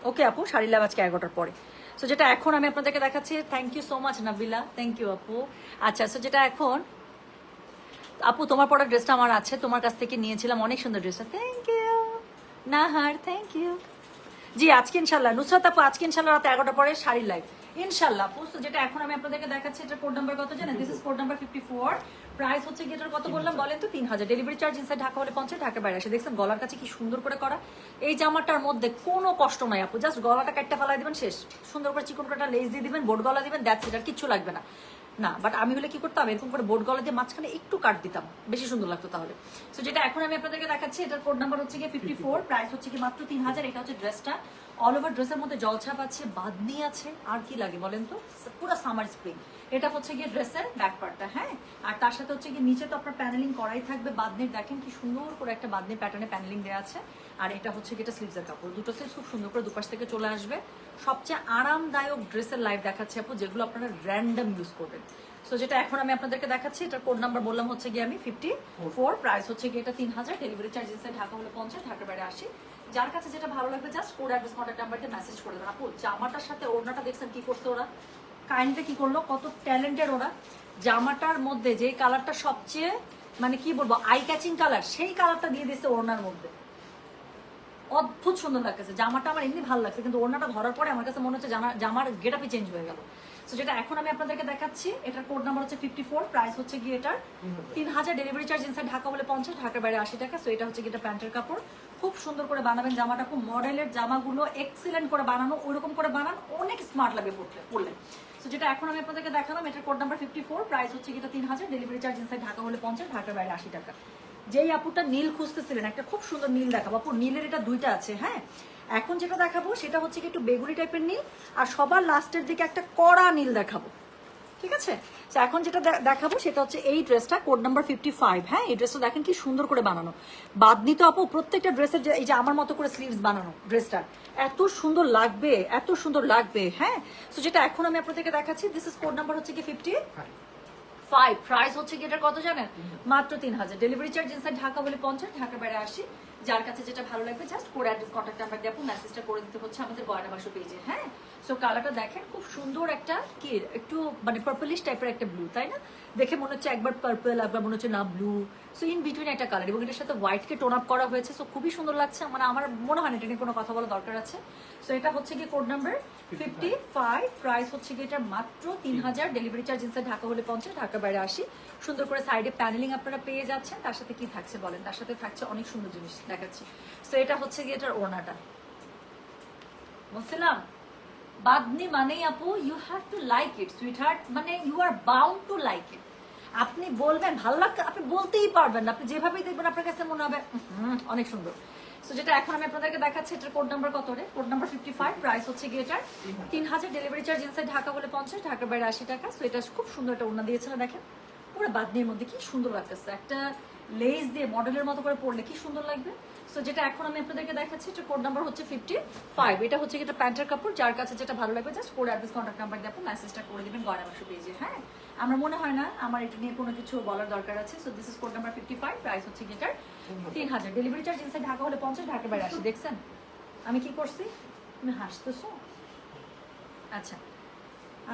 ওকে আপু, শাড়ির লাইভ আজকে 11টার পরে। সো যেটা এখন আমি আপনাদেরকে দেখাচ্ছি, thank you so much Nabila, thank you আপু। আচ্ছা, সো যেটা এখন আপু তোমার পড়া ড্রেসটা আমার আছে, তোমার কাছ থেকে নিয়েছিলাম, অনেক সুন্দর ড্রেসটা, thank you Nahar, thank you. জি, আজকে ইনশাল্লাহ নুসরাত আপু, আজকে ইনশাল্লাহ রাত 11টার পরে শাড়ির লাইভ ইনশাল্লাহ আপু। তো যেটা এখন আমি আপনাদেরকে দেখাচ্ছি, এটার কোড নাম্বার কত জানেন? This is code number 54, price হচ্ছে কি এটার কত বললাম বলেন তো? 3000, ডেলিভারি চার্জ ইনসাইড ঢাকা হলে 50, ঢাকার বাইরে আসে। দেখছেন গলার কাছে কি সুন্দর করে করা, এই জামাটার মধ্যে কোনো কষ্ট নাই আপু, জাস্ট গলাটা কাটটা ফেলাই দিবেন, শেষ। সুন্দর করে চিকন করে লেস দিয়ে দিবেন, বোর্ড গলা দিবেন, দ্যাটস ইট, আর কিচ্ছু লাগবে না। না, বাট আমি হলে কি করতাম, এরকম করে বোর্ড গলা দিয়ে মাঝখানে একটু কাট দিতাম, বেশি সুন্দর লাগতো তাহলে। সো যেটা এখন আমি আপনাদেরকে দেখাচ্ছি, এটার কোড নাম্বার হচ্ছে কি 54, প্রাইস হচ্ছে কি মাত্র 3000। এটা হচ্ছে ড্রেসটা, অল ওভার ড্রেসের মধ্যে জলছাপ আছে, বাদনি আছে, আর কি লাগে বলেন তো, পুরো সামার স্প্রিং। এটা হচ্ছে গিয়ে ড্রেসের ব্যাক পার্টটা, হ্যাঁ, আর তার সাথে হচ্ছে গিয়ে নিচে তো আপনার প্যানেলিং করাই থাকবে বাদনির, দেখেন কি সুন্দর করে একটা বাদনির প্যাটার্নে প্যানেলিং দেওয়া আছে। আর এটা হচ্ছে গিয়ে এটা স্লিভসের কাপড়, দুটো স্লিভস খুব সুন্দর করে দুপাশ থেকে চলে আসবে। সবচেয়ে আরামদায়ক ড্রেসের লাইভ দেখাচ্ছে আপু, যেগুলো আপনারা র্যান্ডম ইউজ করবেন। সো যেটা এখন আমি আপনাদেরকে দেখাচ্ছি, এটার কোড নাম্বার বললাম হচ্ছে গিয়ে আমি 54, প্রাইস হচ্ছে গিয়ে এটা 3000, ডেলিভারি চার্জ ইনসাইড ঢাকা হলে 50, ঢাকার বাইরে 80। যার কাছে যেটা ভালো লাগবে জাস্ট কোড অ্যাড্রেস কন্ট্যাক্ট নাম্বারতে মেসেজ করে দেবেন। আপু জামাটার সাথে ওড়নাটা দেখছেন কি করছে ওরা, কাহিনীটা কি করলো, কত ট্যালেন্টেড ওরা। জামাটার মধ্যে যে কালারটা সবচেয়ে মানে কি বলবো আই ক্যাচিং কালার, সেই কালারটা দিয়ে দিচ্ছে ওড়নার মধ্যে, অদ্ভুত সুন্দর লাগতেছে। জামাটা আমার এমনি ভালো লাগছে, কিন্তু ওড়নাটা ধরার পরে আমার কাছে মনে হচ্ছে জামার গেটআপই চেঞ্জ হয়ে গেল। সো যেটা এখন আমি আপনাদেরকে দেখাচ্ছি, এটার কোড নাম্বার হচ্ছে 54, প্রাইস হচ্ছে গিয়ে এটার 3000, ডেলিভারি চার্জ ইনসাইড ঢাকা হলে 50, ঢাকার বাইরে 80 টাকা। সো এটা হচ্ছে গিয়ে এটা প্যান্টের কাপড়, খুব সুন্দর করে বানাবেন জামাটা, খুব মডেলের জামাগুলো এক্সিলেন্ট করে বানানো, ওইরকম করে বানান, অনেক স্মার্ট লাগবে পরলে। সো যেটা এখন আমি আপনাদেরকে দেখালাম, এটার কোড নাম্বার 54, প্রাইস হচ্ছে গিয়ে 3000, ডেলিভারি চার্জ ইনসাইড ঢাকা হলে 50, ঢাকার বাইরে 80 টাকা। যেই আপুটা নীল খুঁজতেছিলেন, একটা খুব সুন্দর নীল দেখাবো আপু, নীলের এটা দুইটা আছে। হ্যাঁ, এখন যেটা দেখাবো সেটা হচ্ছে কি একটু বেগুনি টাইপের নীল, আর সবার লাস্টের দিকে একটা কড়া নীল দেখাবো, ঠিক আছে? তো এখন যেটা দেখাবো সেটা হচ্ছে এই ড্রেসটা, কোড নাম্বার 55। হ্যাঁ, এই ড্রেসটা দেখেন কি সুন্দর করে বানানো, বাদনি তো আপু প্রত্যেকটা ড্রেসের এই যে আমার মতো করে স্লিভস বানানো ড্রেসটা এত সুন্দর লাগবে, এত সুন্দর লাগবে। হ্যাঁ, তো যেটা এখন আমি আপনাদেরকে দেখাচ্ছি, দিস ইজ কোড নাম্বার হচ্ছে কি 55। প্রাইস হচ্ছে কি এটার কত জানেন? মাত্র 3000। ডেলিভারি চার্জ ইনসাইড ঢাকা বলে 50, ঢাকার বাইরে 80। যার কাছে যেটা ভালো লাগবে just code address contact number দিয়ে আপনি মেসেজটা করে দিতে হচ্ছে আমাদের গয়না বাক্স পেজে। হ্যাঁ, সো কালারটা দেখেন খুব সুন্দর একটা কি একটু মানে পার্পলিশ টাইপের একটা ব্লু, তাই না? দেখে মনে হচ্ছে একবার পার্পল, একবার মনে হচ্ছে না ব্লু, সো ইন বিটুইন একটা কালার, এবং এটার সাথে হোয়াইটকে টোন আপ করা হয়েছে। সো খুবই সুন্দর লাগছে, মানে আমার মনে হয় না এটা নিয়ে কোনো কথা বলা দরকার আছে। সো এটা হচ্ছে কি কোড নাম্বার 55। প্রাইস হচ্ছে কি এটা মাত্র 3000। ডেলিভারি চার্জ ইনসাইড ঢাকা হলে 50, ঢাকার বাইরে 80। সুন্দর করে সাইডে প্যানেলিং আপনারা পেয়ে যাচ্ছেন। তার সাথে কি থাকছে বলেন? তার সাথে থাকছে অনেক সুন্দর জিনিস দেখাচ্ছি। সো এটা হচ্ছে কি এটার ওড়নাটা, বুঝছিলাম? বাদনি মানেই আপু you have to like it sweetheart, মানে you are bound to like it. আপনি বলবেন ভালো লাগছে, আপনি বলতেই পারবেন না, আপনি যেভাবেই দেখবেন আপনার কাছে মনে হবে অনেক সুন্দর। সো যেটা এখন আমি আপনাদেরকে দেখাচ্ছি এটার কোড নাম্বার কত রে? Code number 55। প্রাইস হচ্ছে কি এটার 3000। ডেলিভারি চার্জ ইনসাইড ঢাকা বলে 50, ঢাকার বাইরে 80 টাকা। সো এটা খুব সুন্দর একটা ওড়না দিয়েছে না, দেখেন পুরো বাদনির মধ্যে কি সুন্দর লাগতেছে, একটা লেস দিয়ে মডেলের মতো করে পরলে কি সুন্দর লাগবে। সো যেটা এখন আমি আপনাদেরকে দেখাচ্ছি এটা কোড নাম্বার হচ্ছে 55। এটা হচ্ছে এটা প্যান্টের কাপড়, যার কাছে যেটা ভালো লাগবে just code address contact number দিয়ে আপনি মেসেজটা করে দিবেন গয়না বাক্স পেজে। হ্যাঁ, আমার মনে হয় না আমার এটা নিয়ে কোনো কিছু বলার দরকার আছে। So this is code number 55। Price হচ্ছে এটার 3000। ডেলিভারি চার্জ ইনসাইড ঢাকা হলে 50, ঢাকার বাইরে 80। দেখছেন আমি কি করছি? তুমি হাসতেছো? আচ্ছা,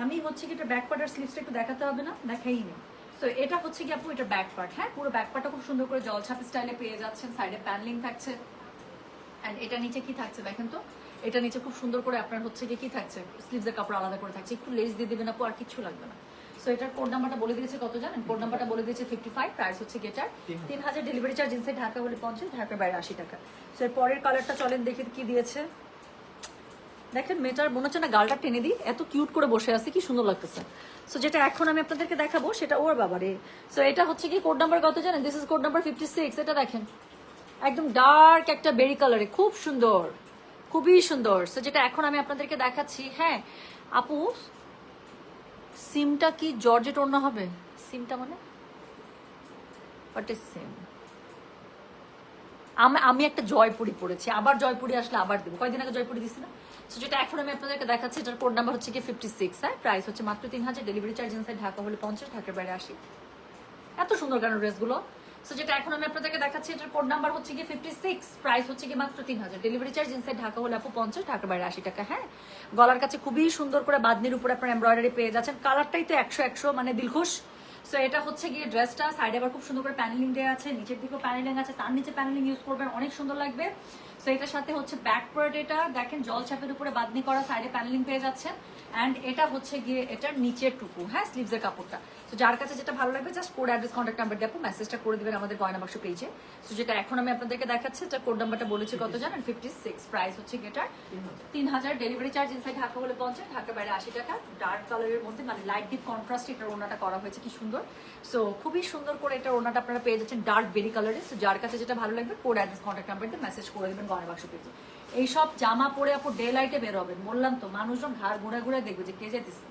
আমি হচ্ছে কি এটা ব্যাক পার্ট আর স্লিভসটা একটু দেখাতে হবে না? দেখাই নেই। তো এটা হচ্ছে কি আপু এটা ব্যাক পার্ট। হ্যাঁ, পুরো ব্যাক পার্টটা খুব সুন্দর করে জলছাপ স্টাইলে পেয়ে যাচ্ছেন, সাইডে প্যানেলিং থাকছে। এন্ড এটা নিচে কি থাকছে দেখেন তো, এটা নিচে খুব সুন্দর করে আপনার হচ্ছে কি থাকছে, স্লিভসের কাপড় আলাদা করে থাকছে, একটু লেস দিয়ে দিবেন আপু, আর কিছু লাগবে না। সো এটার কোড নাম্বারটা বলে দিয়েছে কত জানেন? কোড নাম্বারটা বলে দিয়েছে 55। প্রাইস হচ্ছে এটার 3000। ডেলিভারি চার্জ ইনসাইড ঢাকা হলে 50, ঢাকার বাইরে 80 টাকা। সো এর পরের কালারটা চলেন দেখে কি দিয়েছে। দেখেন মেয়েটার মনে হচ্ছে না গালটা টেনে দিই, এত কিউট করে বসে আছে, কি সুন্দর লাগতেছে। সো যেটা এখন আমি আপনাদেরকে দেখাবো সেটা ওর বাবারে। সো এটা হচ্ছে কি কোড নাম্বার কত জানেন? This is code number 56। এটা দেখেন একদম ডার্ক একটা বেরি কালারে, খুব সুন্দর, খুবই সুন্দর। সো যেটা এখন আমি আপনাদেরকে দেখাচ্ছি। হ্যাঁ আপু, সিমটা কি জর্জেট ওড়না হবে? সিমটা মানে হোয়াট ইজ সিম? আমি একটা জয়পুরি পড়েছি, আবার জয়পুরি আসলে আবার দেবো, কয়দিন আগে জয়পুরি দিছি না। সো যেটা এখন আমি আপনাদেরকে দেখাচ্ছি এটার কোড নাম্বার হচ্ছে কি 56। হ্যাঁ, প্রাইস হচ্ছে মাত্র 3000। ডেলিভারি চার্জ ইনসাইড ঢাকা হলে 50, ঢাকার বাইরে 80। এত সুন্দর কেন ড্রেসগুলো। সো যেটা এখন আমি আপনাদেরকে দেখাচ্ছি এটার কোড নাম্বার হচ্ছে কি 56। প্রাইস হচ্ছে কি মাত্র 3000। ডেলিভারি চার্জ ইনসাইড ঢাকা হলে আপু 50, ঢাকার বাইরে 80 টাকা। হ্যাঁ, গলার কাছে খুবই সুন্দর করে বাদনির উপরে আপনার এমব্রয়ডারি পেয়ে যাচ্ছেন, কালারটাই তো 100 মানে দিলখুশ। সো এটা হচ্ছে গিয়ে ড্রেসটা, সাইডে আবার খুব সুন্দর করে প্যানেলিং দেওয়া আছে, নিচের দিকেও প্যানেলিং আছে, তার নিচে প্যানেলিং ইউজ করবেন, অনেক সুন্দর লাগবে। সো এটার সাথে হচ্ছে ব্যাক পার্ট, এটা দেখেন জল ছাপের উপরে বাদনি করা, সাইডে প্যানেলিং পেয়ে যাচ্ছেন। অ্যান্ড এটা হচ্ছে গিয়ে এটার নিচের টুকু, হ্যাঁ স্লিভসের কাপড়টা। তো যার কাছে যেটা ভালো লাগবে just code address contact number দিয়ে আপনি মেসেজটা করে দিবেন আমাদের গয়না বাক্স পেজে। সো যেটা এখন আমি আপনাদেরকে দেখাচ্ছি এটা কোড নাম্বারটা বলেছি কত জানেন? 56। প্রাইস হচ্ছে এটার 3000। ডেলিভারি চার্জ ইনসাইড ঢাকা হলে 50, ঢাকার বাইরে 80 টাকা। ডার্ক কালারের মধ্যে মানে লাইট ডিপ কন্ট্রাস্ট এটার ওড়নাটা করা হয়েছে, কি সুন্দর। সো খুবই সুন্দর করে এটার ওড়নাটা আপনারা পেয়ে যাচ্ছেন ডার্ক বেরি কালারে। সো যার কাছে যেটা ভালো লাগবে কোড অ্যাড্রেস কন্ট্যাক্ট নাম্বার দিয়ে মেসেজ করে দেবেন গয়না বাক্স পেজে। এইসব জামা পরে আপু ডে লাইটে বের হবেন, বললাম তো মানুষজন ঘাড় ঘুরে ঘুরে দেখবে যে কে যেতেছে।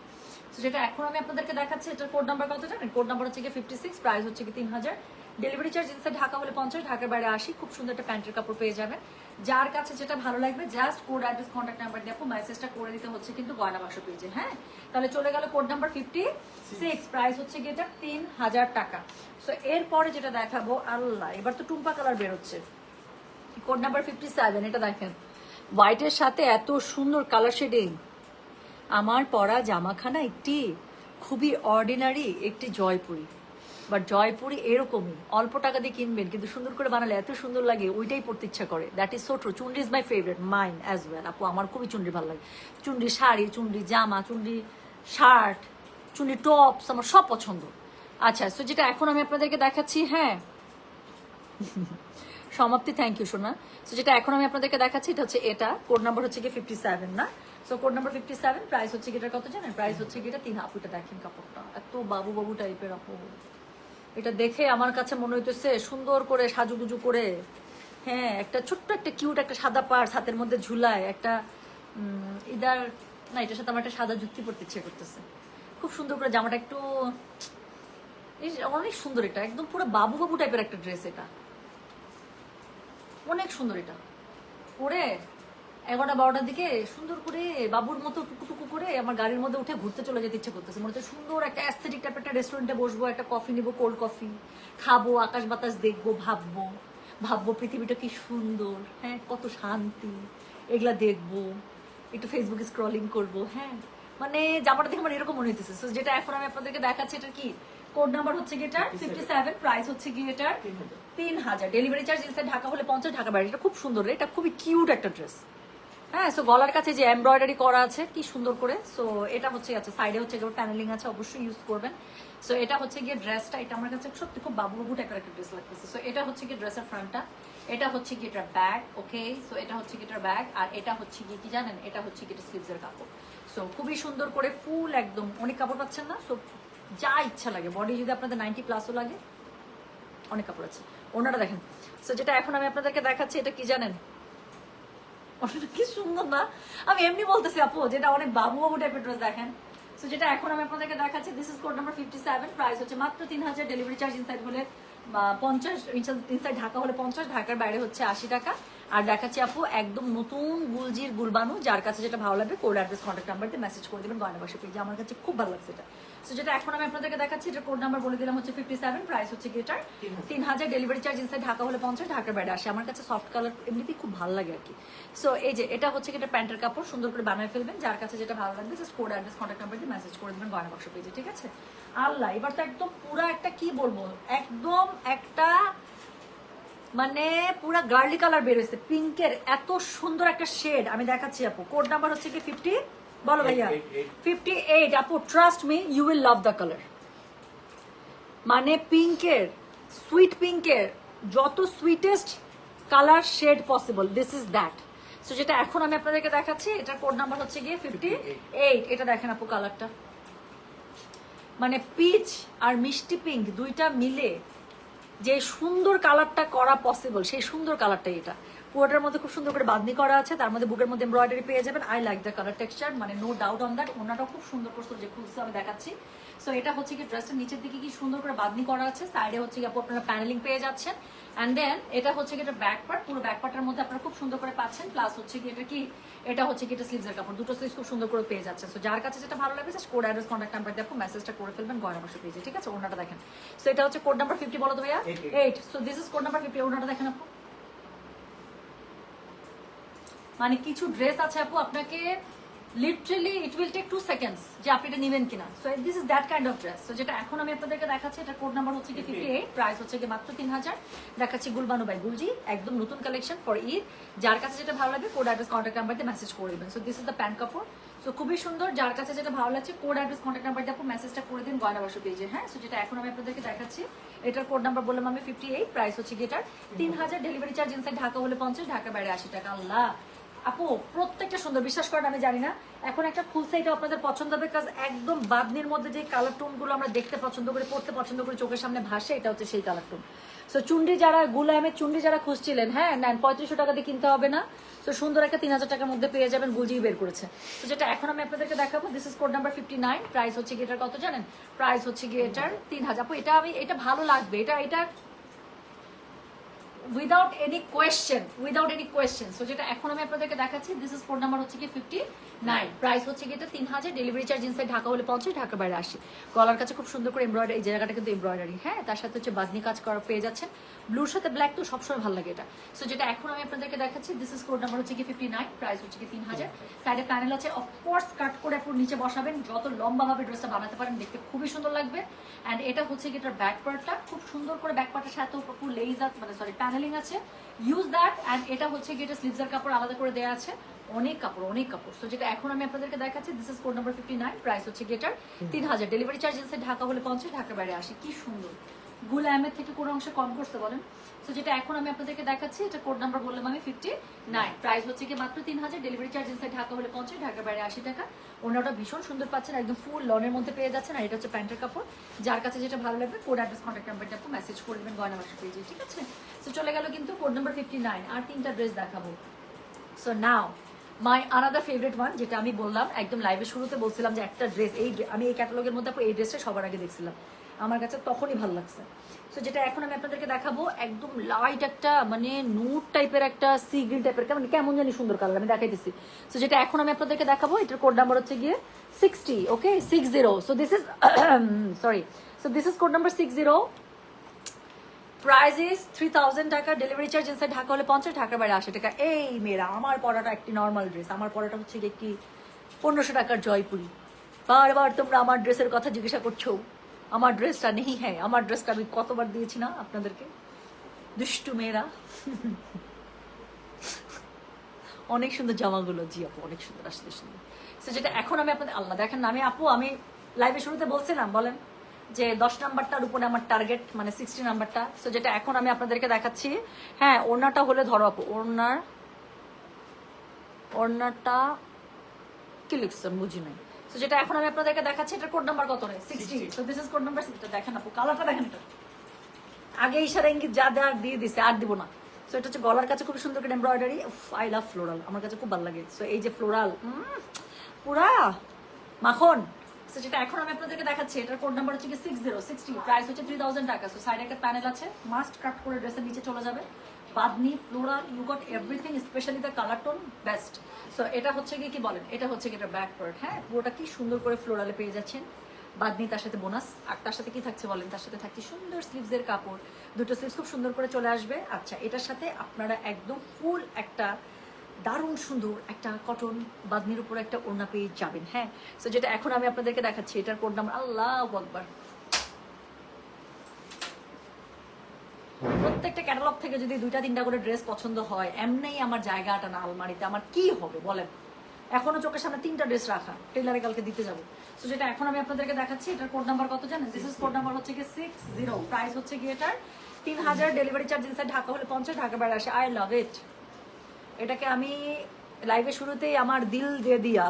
তো যেটা এখন আমি আপনাদেরকে দেখাচ্ছি এটার কোড নাম্বার কত জানেন? কোড নাম্বার হচ্ছে 56। প্রাইস হচ্ছে 3000। ডেলিভারি চার্জ ইনসাইড ঢাকা হলে 50, ঢাকার বাইরে 80। খুব সুন্দর একটা প্যান্টের কাপড় পেয়ে যাবেন। যার কাছে যেটা ভালো লাগবে just code address contact number দিয়ে আপু মেসেজটা করে দিতে হচ্ছে কিন্তু গয়না বাক্স পেজে। হ্যাঁ, তাহলে চলে গেল কোড নাম্বার 56। প্রাইস হচ্ছে এটা 3000 টাকা। সো এরপরে যেটা দেখাবো, আল্লাহ এবার তো টুম্পা কালার বের হচ্ছে, কোড নাম্বার 57। এটা দেখেন হোয়াইটের সাথে এত সুন্দর কালার শেডিং। আমার পরা জামাখানা একটি খুবই অর্ডিনারি একটি জয়পুরি, বাট জয়পুরি এরকমই অল্প টাকা দিয়ে কিনবেন কিন্তু সুন্দর করে বানালে এত সুন্দর লাগে, ওইটাই পড়তে ইচ্ছা করে। That is so true. Chundi is my favourite, mine as well আপু, আমার খুবই চুন্ডি ভালো লাগে। চুন্ডি শাড়ি, চুন্ডি জামা, চুন্ডি শার্ট, চুন্ডি টপস আমার সব পছন্দ। আচ্ছা, সো যেটা এখন আমি আপনাদেরকে দেখাচ্ছি, হ্যাঁ সমাপ্তি, থ্যাংক ইউ সোনা। সো যেটা এখন আমি আপনাদেরকে দেখাচ্ছি এটা হচ্ছে এটা কোড নাম্বার হচ্ছে কি 57 না। So code number 57। প্রাইস হচ্ছে এটা কত জানেন? প্রাইস হচ্ছে এটা 3। আপুটা দেখেন কাপড়টা এত বাবু বাবু টাইপের আপু, এটা দেখে আমার কাছে মনে হইতেছে সুন্দর করে সাজুগুজু করে হ্যাঁ, একটা ছোট্ট একটা কিউট একটা সাদা পার্স হাতের মধ্যে ঝুলায় একটা ইদার না, এটার সাথে আমার একটা সাদা জুতি পরতে ইচ্ছে করতেছে। খুব সুন্দর করে জামাটা একটু অনেক সুন্দর, এটা একদম পুরো বাবু বাবু টাইপের একটা ড্রেস, এটা অনেক সুন্দর। এটা পরে 11টা-12টার দিকে সুন্দর করে বাবুর মতো টুকু টুকু করে আমার গাড়ির মধ্যে উঠে ঘুরতে চলে যেতে ইচ্ছে করতেছে। মনে হচ্ছে সুন্দর একটা অ্যাস্থেটিক টাইপের একটা রেস্টুরেন্টে বসবো, একটা কফি নিবো, কোল্ড কফি খাবো, আকাশ বাতাস দেখবো, ভাববো ভাববো পৃথিবীটা কি সুন্দর, হ্যাঁ কত শান্তি, এগুলা দেখবো, একটু ফেসবুকে স্ক্রলিং করবো। হ্যাঁ মানে জামাটা দেখে আমার এরকম মনে হইতেছে। So, যেটা এখন আমি আপনাদেরকে দেখাচ্ছি, এটা কি কোড নাম্বার হচ্ছে কি এটার 57, প্রাইস হচ্ছে কি এটার 3000, ডেলিভারি চার্জ ইনসাইড ঢাকা হলে 50, ঢাকা বাইরে। এটা খুব সুন্দর, এটা খুবই কিউট একটা ড্রেস। হ্যাঁ, সো গলার কাছে যে এমব্রয়ডারি করা আছে কি সুন্দর করে। সো এটা হচ্ছে আছে সাইডে হচ্ছে প্যানেলিং আছে, অবশ্যই ইউজ করবেন। সো এটা হচ্ছে গিয়ে ড্রেসটা, এটা আমার কাছে সত্যি খুব বাবু বাবু টাইপের একটা ড্রেস লাগতেছে। সো এটা হচ্ছে গিয়ে ড্রেসের ফ্রন্টটা, এটা হচ্ছে কি এটার ব্যাগ, ওকে। সো এটা হচ্ছে কি এটার ব্যাগ, আর এটা হচ্ছে গিয়ে কি জানেন, এটা হচ্ছে কি এটা স্লিভসের কাপড়। সো খুবই সুন্দর করে ফুল একদম, অনেক কাপড় পাচ্ছেন না। সো যা ইচ্ছা লাগে, বডি যদি আপনাদের 90+ লাগে, অনেক কাপড় আছে। ওনাটা দেখেন। সো যেটা এখন আমি আপনাদেরকে দেখাচ্ছি, এটা কি জানেন, কি সুন্দর না, আমি এমনি বলতেছি আপু, যেটা অনেক বাবু বাবু টাইপের ড্রেস। দেখেন, সো যেটা এখন আমি আপনাদেরকে দেখাচ্ছি, this is code number 57, price হচ্ছে মাত্র 3000, ডেলিভারি চার্জ ইনসাইড হলে 50, ইনসাইড ঢাকা হলে 50, ঢাকার বাইরে হচ্ছে 80 টাকা। আর দেখাচ্ছি আপু একদম নতুন গুলজির গুলবানু, যার কাছে যেটা ভালো লাগবে কোড অ্যাড্রেস কন্ট্যাক্ট নাম্বার দিয়ে মেসেজ করে দেবেন গয়না বাসা পেজে। আমার কাছে খুব ভালো লাগছে এটা। সো যেটা এখন আমি আপনাদেরকে দেখাচ্ছি, এটা কোড নাম্বার বলে দিলাম হচ্ছে 57, প্রাইস হচ্ছে কি এটার 3000, ডেলিভারি চার্জ ইনসাইড ঢাকা হলে 50, ঢাকার বাইরে আসে। আমার কাছে সফট কালার এমনিতেই খুব ভালো লাগে আর কি। সো এই যে এটা হচ্ছে কি এটা প্যান্টের কাপড়, সুন্দর করে বানায় ফেলবেন, যার কাছে যেটা ভালো লাগবে just code address contact number দিয়ে মেসেজ করে দেবেন গয়না বাসা পেজে, ঠিক আছে। আল্লাহ, এবার তো একদম পুরা একটা কি বলবো, একদম একটা মানে পুরা গার্লি কালার বের হয়েছে, পিঙ্কের এত সুন্দর একটা শেড। আমি দেখাচ্ছি আপু, কোড নাম্বার হচ্ছে কি 50, বলো ভাইয়া 58। আপু trust me, you will love the colour. মানে পিঙ্কের, সুইট পিঙ্কের যত sweetest colour shade possible, this is that. So যেটা এখন আমি আপনাদেরকে দেখাচ্ছি, এটার কোড নাম্বার হচ্ছে গিয়ে 58। এটা দেখেন আপু কালারটা, মানে পিচ আর মিষ্টি পিঙ্ক দুইটা মিলে যে সুন্দর কালারটা করা পসিবল, সেই সুন্দর কালারটা এটা। পুরোটার মধ্যে খুব সুন্দর করে বাঁধনি করা আছে, তার মধ্যে বুকের মধ্যে এমব্রয়ডারি পেয়ে যাবেন। I like the colour texture, মানে নো ডাউট অন দ্যাট। ওনাটাও খুব সুন্দর করছে, যে খুলছে আমি দেখাচ্ছি। সো এটা হচ্ছে কি ড্রেসটার নিচের দিকে কি সুন্দর করে বাঁধনি করা আছে, সাইডে হচ্ছে কি আপনারা প্যানেলিং পেয়ে যাচ্ছেন। অ্যান্ড দেন এটা হচ্ছে কি এটা ব্যাক পার্ট, পুরো ব্যাক পার্টের মধ্যে আপনারা খুব সুন্দর করে পাচ্ছেন। প্লাস হচ্ছে কি এটা কি, এটা হচ্ছে কি এটা স্লিভসের কাপড়, দুটো স্লিভস খুব সুন্দর করে পেয়ে যাচ্ছেন। সো যার কাছে যেটা ভালো লাগবে just code address contact number দিয়ে আপনি মেসেজটা করে ফেলবেন গয়না বাসা পেজে, ঠিক আছে। ওনাটা দেখেন। সো এটা হচ্ছে কোড নাম্বার 50, বলো তো ভাইয়া 8। So this is code number 50, ওনাটা দেখেন আপু। মানে কিছু ড্রেস আছে আপু, আপনাকে literally it will take 2 seconds যে আপনি এটা নেবেন কিনা। So this is that kind of dress. So যেটা এখন আমি আপনাদেরকে দেখাচ্ছি, এটা কোড নাম্বার হচ্ছে কি 58, প্রাইস হচ্ছে কি মাত্র 3000। দেখাচ্ছি গুলবানু বাই গুলজি, একদম নতুন কালেকশন ফর ঈদ। যার কাছে যেটা ভালো লাগবে কোড অ্যাড্রেস কন্ট্যাক্ট নাম্বার দিয়ে মেসেজ করে দেবেন। So this is the pant কাপড়। সো খুবই সুন্দর, যার কাছে যেটা ভালো লাগছে কোড অ্যাড্রেস কন্ট্যাক্ট নাম্বার দিয়ে আপনি মেসেজটা করে দিন গয়না বাসা পেজে। হ্যাঁ, সো যেটা এখন আমি আপনাদেরকে দেখাচ্ছি, এটার কোড নাম্বার বললাম আমি 58, প্রাইস হচ্ছে কি এটার 3000, ডেলিভারি চার্জ ইনসাইড ঢাকা হলে 50, ঢাকার বাইরে 80 টাকা। আল্লাহ আপু প্রত্যেকটা সুন্দর, বিশ্বাস করেন আমি জানি না এখন একটা ফুল সাইডও আপনাদের পছন্দ হবে, কাজ একদম বাদনির মধ্যে যে কালার টোন গুলো আমরা দেখতে পছন্দ করি, পড়তে পছন্দ করি, চোখের সামনে ভাসে, এটা হচ্ছে সেই কালার টোন। সো চুন্ডি যারা, গুলামের চুন্ডি যারা খুঁজছিলেন, হ্যাঁ নেন, 3500 টাকা দিয়ে কিনতে হবে না। তো সুন্দর একটা 3000 টাকার মধ্যে পেয়ে যাবেন, গুলজি বের করেছে। তো যেটা এখন আমি আপনাদেরকে দেখাবো, this is code number 59, price হচ্ছে গিয়ে এটার কত জানেন, প্রাইস হচ্ছে গিয়ে এটার 3000। আপু এটা আমি, এটা ভালো লাগবে, এটা উইদাউট এনি কোয়েশ্চেন। সো যেটা এখন আমি আপনাদেরকে দেখাচ্ছি, দিস ইজ কোড নাম্বার হচ্ছে কি 59, প্রাইস হচ্ছে কি এটা 3000, ডেলিভারি চার্জ ইনসাইড ঢাকা হলে 50, ঢাকার বাইরে 80। গলার কাছে খুব সুন্দর করে এমব্রয়ডারি, এই জায়গাটা কিন্তু এমব্রয়ডারি, হ্যাঁ, তার সাথে হচ্ছে বাদনি কাজ করা পেয়ে যাচ্ছেন। ব্লুর সাথে ব্ল্যাক তো সবসময় ভালো লাগে এটা। সো যেটা এখন আমি আপনাদেরকে দেখাচ্ছি, দিস ইজ কোড নাম্বার হচ্ছে কি 59, প্রাইস হচ্ছে কি 3000। সাইডে প্যানেল আছে, অফকোর্স কাট করে আপনি নিচে বসাবেন, যত লম্বা ভাবে ড্রেসটা বানাতে পারেন, দেখতে খুবই সুন্দর লাগবে। অ্যান্ড এটা হচ্ছে কি এটার ব্যাক পার্টটা, খুব সুন্দর করে ব্যাক পার্টের সাথে পুরো লেজ আছে, মানে সরি প্যানেলিং আছে, ইউজ দ্যাট। অ্যান্ড এটা হচ্ছে কি এটা স্লিভসের কাপড় আলাদা করে দেওয়া আছে, অনেক কাপড়। সো যেটা এখন আমি আপনাদেরকে দেখাচ্ছি, this is code number 59, price হচ্ছে কি এটার 3000, ডেলিভারি চার্জ ইনসাইড ঢাকা হলে 50, ঢাকার বাইরে 80। কি সুন্দর, গুল আহমেদ থেকে কোনো অংশে কম করতে বলেন। তো যেটা এখন আমি আপনাদেরকে দেখাচ্ছি, এটা কোড নাম্বার বললাম আমি 59, প্রাইস হচ্ছে কি মাত্র 3000, ডেলিভারি চার্জ ইনসাইড ঢাকা হলে 50, ঢাকার বাইরে 80 টাকা। ওনাটা ভীষণ সুন্দর পাচ্ছেন, একদম ফুল লনের মধ্যে পেয়ে যাচ্ছেন। আর এটা হচ্ছে প্যান্টের কাপড়, যার কাছে যেটা ভালো লাগবে কোড অ্যাড্রেস কন্ট্যাক্ট নাম্বারটা আপনি মেসেজ করে দেবেন গয়না বাসা পেজে, ঠিক আছে? তো চলে গেল কিন্তু কোড নাম্বার 59, আর 3টা ড্রেস দেখাবো। সো নাও মাই আনাদার ফেভারিট ওয়ান, যেটা আমি বললাম একদম লাইভের শুরুতে বলছিলাম যে একটা ড্রেস, আমি এই ক্যাটালগের মধ্যে এই ড্রেসটা সবার আগে দেখছিলাম, আমার কাছে তখনই ভালো লাগছে। সো যেটা এখন আমি আপনাদেরকে দেখাবো একদম লাইট একটা মানে নুড টাইপের একটা সি গ্রিন টাইপের, কেমন জানি সুন্দর কালার, আমি দেখাইতেছি। সো যেটা এখন আমি আপনাদেরকে দেখাবো, এটার কোড নাম্বার হচ্ছে গিয়ে 60, ওকে 60। So this is sorry, so this is code number 60। Price is 3000 টাকা, ডেলিভারি চার্জ ইনসাইড ঢাকা হলে 50, ঢাকার বাইরে 80 টাকা। এই মেয়েরা, আমার পরাটা একটি নর্মাল ড্রেস, আমার পরাটা হচ্ছে একটি 1500 টাকার জয়পুরি। বারবার তোমরা আমার ড্রেসের কথা জিজ্ঞাসা করছো, আমার ড্রেসটা নেই। হ্যাঁ, আমার ড্রেসটা আমি কতবার দিয়েছি না আপনাদেরকে, দুষ্টু মেয়েরা। অনেক সুন্দর জামাগুলো, জি আপু অনেক সুন্দর, আসলে সুন্দর। সো যেটা এখন আমি আপনাদের, আল্লাহ দেখেন না, আমি লাইভে শুরুতে বলছিলাম বলেন যে 10 নাম্বারটার উপরে আমার টার্গেট, মানে 60 নাম্বারটা। সো যেটা এখন আমি আপনাদেরকে দেখাচ্ছি, হ্যাঁ ওড়নাটা হলে ধরো আপু, ওড়নাটা কি লিখছেন বুঝি নাই। সো যেটা এখন আমি আপনাদেরকে দেখাচ্ছি, এটার কোড নাম্বার কত রে? 60। So this is code number 60। দেখেন আপু কালারটা দেখেন, এটা আগে ইশারা ইঙ্গিত যা দেওয়ার দিয়ে দিছে, আর দিব না। সো এটা হচ্ছে গলার কাছে খুব সুন্দর করে এমব্রয়ডারি, আই লাভ ফ্লোরাল, আমার কাছে খুব ভালো লাগে। সো এই যে ফ্লোরাল পুরা মাখন। সো যেটা এখন আমি আপনাদেরকে দেখাচ্ছি, এটার কোড নাম্বার হচ্ছে 60, প্রাইস হচ্ছে 3000 টাকা। সো সাইডে একটা প্যানেল আছে, মাস্ট কাট করে ড্রেসের নিচে চলে যাবে। বাদনি floral, you got everything, specially the colour tone best. So এটা হচ্ছে কি বলেন, এটা হচ্ছে কি এটা ব্যাক পার্ট, হ্যাঁ পুরোটা কি সুন্দর করে ফ্লোরালে পেয়ে যাচ্ছেন। বাদনি তার সাথে বোনাস, আর তার সাথে কি থাকছে বলেন, তার সাথে থাকছে সুন্দর স্লিভসের কাপড়, দুটো স্লিভস খুব সুন্দর করে চলে আসবে। আচ্ছা, এটার সাথে আপনারা একদম ফুল একটা দারুণ সুন্দর একটা কটন বাদনির উপর একটা ওড়না পেয়ে যাবেন। হ্যাঁ, সো যেটা এখন আমি আপনাদেরকে দেখাচ্ছি, এটার কোড নাম্বার আল্লাহু আকবার। প্রত্যেকটা ক্যাটালগ থেকে যদি 2-3টা করে ড্রেস পছন্দ হয়, এমনিই আমার জায়গাটা না আলমারিতে, আমার কি হবে বলেন? এখনো চোখের সামনে 3টা ড্রেস রাখা, টেলারে কালকে দিতে যাবো। সো যেটা এখন আমি আপনাদেরকে দেখাচ্ছি, এটার কোড নাম্বার কত জানেন? দিস ইজ কোড নাম্বার হচ্ছে কি 60, প্রাইস হচ্ছে কি এটার 3000, ডেলিভারি চার্জ ইনসাইড ঢাকা হলে 50, ঢাকা বাইরে আসে। আই লাভ ইট। এটাকে আমি লাইভের শুরুতেই আমার দিল দিয়ে দিয়া,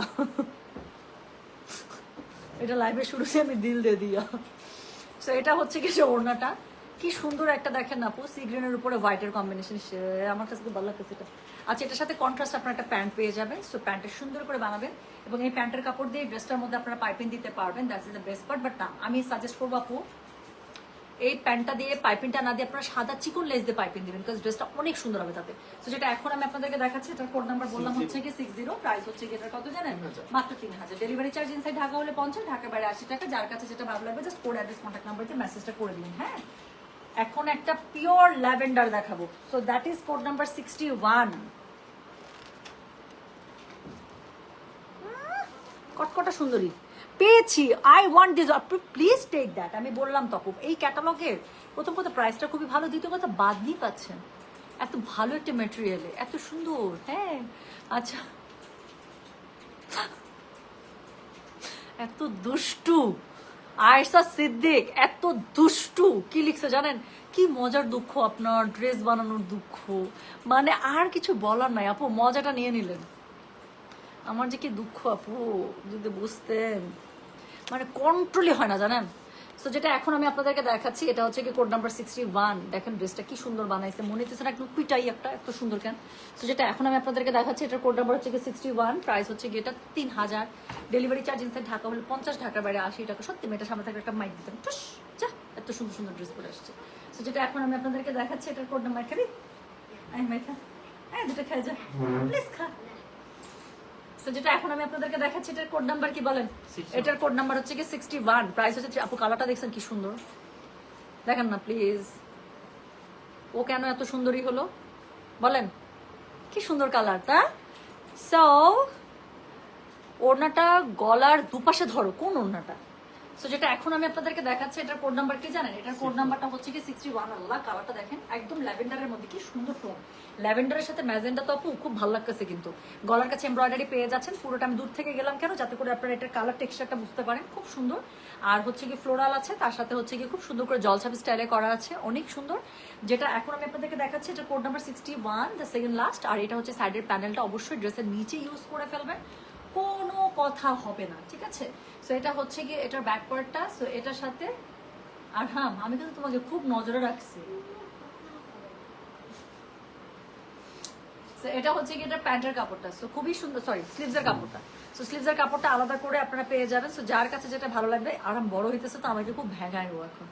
এটা লাইভের শুরুতে আমি দিল দিয়ে দিয়া। সো এটা হচ্ছে কি যে ওড়নাটা কি সুন্দর একটা, দেখেন আপু সি গ্রিনের উপরে হোয়াইটের কম্বিনেশন, আমার কাছে খুব ভালো লাগছে এটা। আচ্ছা, এটার সাথে কন্ট্রাস্ট আপনার একটা প্যান্ট পেয়ে যাবেন। সো প্যান্টটা সুন্দর করে বানাবেন, এবং এই প্যান্টের কাপড় দিয়ে ড্রেসটার মধ্যে আপনারা পাইপিং দিতে পারবেন, that's is the best part. But না, আমি সাজেস্ট করবো আপু এই প্যান্টটা দিয়ে পাইপিংটা না দিয়ে আপনারা সাদা চিকন লেস দিয়ে পাইপিং দিবেন, বিকজ ড্রেসটা অনেক সুন্দর হবে তাতে। তো যেটা এখন আমি আপনাদেরকে দেখাচ্ছি, এটার কোড নাম্বার বললাম হচ্ছে কি 60, প্রাইস হচ্ছে কি এটার কত জানেন? মাত্র 3000, ডেলিভারি চার্জ ইনসাইড ঢাকা হলে 50, ঢাকার বাইরে 80 টাকা। যার কাছে যেটা ভালো লাগবে জাস্ট কোড অ্যাড্রেস কন্ট্যাক্ট নাম্বারতে মেসেজটা করে দিন। হ্যাঁ, এখন একটা পিওর ল্যাভেন্ডার দেখাবো। So that is code number 61। কটকটা সুন্দরী পেয়েছি, I want this, please take that. আমি বললাম তখন এই ক্যাটালগের প্রথম কথা প্রাইসটা খুবই ভালো, দ্বিতীয় কথা বাদনি পাচ্ছেন এত ভালো একটা ম্যাটেরিয়ালে, এত সুন্দর। হ্যাঁ, আচ্ছা, এত দুষ্টু আয়েশা সিদ্দিক, এত দুষ্টু। কি লিখছে জানেন? কি মজার দুঃখ আপনার, ড্রেস বানানোর দুঃখ, মানে আর কিছু বলার নাই আপু, মজাটা নিয়ে নিলেন। আমার যে কি দুঃখ আপু, যদি বুঝতেন, মানে কন্ট্রোলই হয় না জানেন। সো যেটা এখন আমি আপনাদেরকে দেখাচ্ছি, এটা হচ্ছে কি কোড নাম্বার 61। দেখেন ড্রেসটা কি সুন্দর বানাইছে, মনে হচ্ছে না একটু পিটাই একটা, এত সুন্দর কেন। সো যেটা এখন আমি আপনাদেরকে দেখাচ্ছি, এটার কোড নাম্বার হচ্ছে কি 61, প্রাইস হচ্ছে কি এটা 3000, ডেলিভারি চার্জ ইনসাইড ঢাকা হলে 50, ঢাকার বাইরে 80 টাকা। সত্যি মেয়েটার সামনে থেকে একটা মাইক দিতাম, টুস যা, এত সুন্দর সুন্দর ড্রেস পরে আসছে। সো যেটা এখন আমি আপনাদেরকে দেখাচ্ছি, এটার কোড নাম্বার খাবি, মাই খা, হ্যাঁ দুটো খাই যা প্লিজ খা। সো যেটা এখন আমি আপনাদেরকে দেখাচ্ছি, এটার কোড নাম্বার কি বলেন? এটার কোড নাম্বার হচ্ছে কি 61, প্রাইস হচ্ছে, আপু কালারটা দেখছেন কি সুন্দর, দেখেন না প্লিজ, ও কেন এত সুন্দরী হলো বলেন, কি সুন্দর কালারটা। সো ওড়নাটা গলার দুপাশে ধরো, কোন ওড়নাটা? সো যেটা এখন আমি আপনাদেরকে দেখাচ্ছি, এটার কোড নাম্বার কি জানেন? এটার কোড নাম্বারটা হচ্ছে কি 61। আল্লাহ, কালারটা দেখেন একদম ল্যাভেন্ডারের মধ্যে, কি সুন্দর টোন। ল্যাভেন্ডারের সাথে ম্যাজেন্ডা তো আপু খুব ভালো লাগতেছে কিন্তু। গলার কাছে এমব্রয়ডারি পেয়ে যাচ্ছেন। পুরোটা আমি দূর থেকে গেলাম কেন, যাতে করে আপনারা এটার কালার টেক্সচারটা বুঝতে পারেন। খুব সুন্দর। আর হচ্ছে কি ফ্লোরাল আছে, তার সাথে হচ্ছে কি খুব সুন্দর করে জলছাপ স্টাইলে করা আছে, অনেক সুন্দর। যেটা এখন আমি আপনাদেরকে দেখাচ্ছি, এটা code number 61, the second last. আর এটা হচ্ছে সাইডের প্যানেলটা অবশ্যই ড্রেসের নিচে ইউজ করে ফেলবেন, কোনো কথা হবে না, ঠিক আছে? সো এটা হচ্ছে গিয়ে এটার ব্যাক পার্টটা। সো এটার সাথে, আর হ্যাঁ আমি কিন্তু তোমাকে খুব নজরে রাখছি। এটা হচ্ছে কি এটা প্যান্টের কাপড়টা। সো খুবই সুন্দর, সরি স্লিভসের কাপড়টা। সো স্লিভসের কাপড়টা আলাদা করে আপনারা পেয়ে যাবেন। সো যার কাছে যেটা ভালো লাগবে। আর আমি বড় হইতেছে তো আমাকে খুব ভেঙায় ও এখন,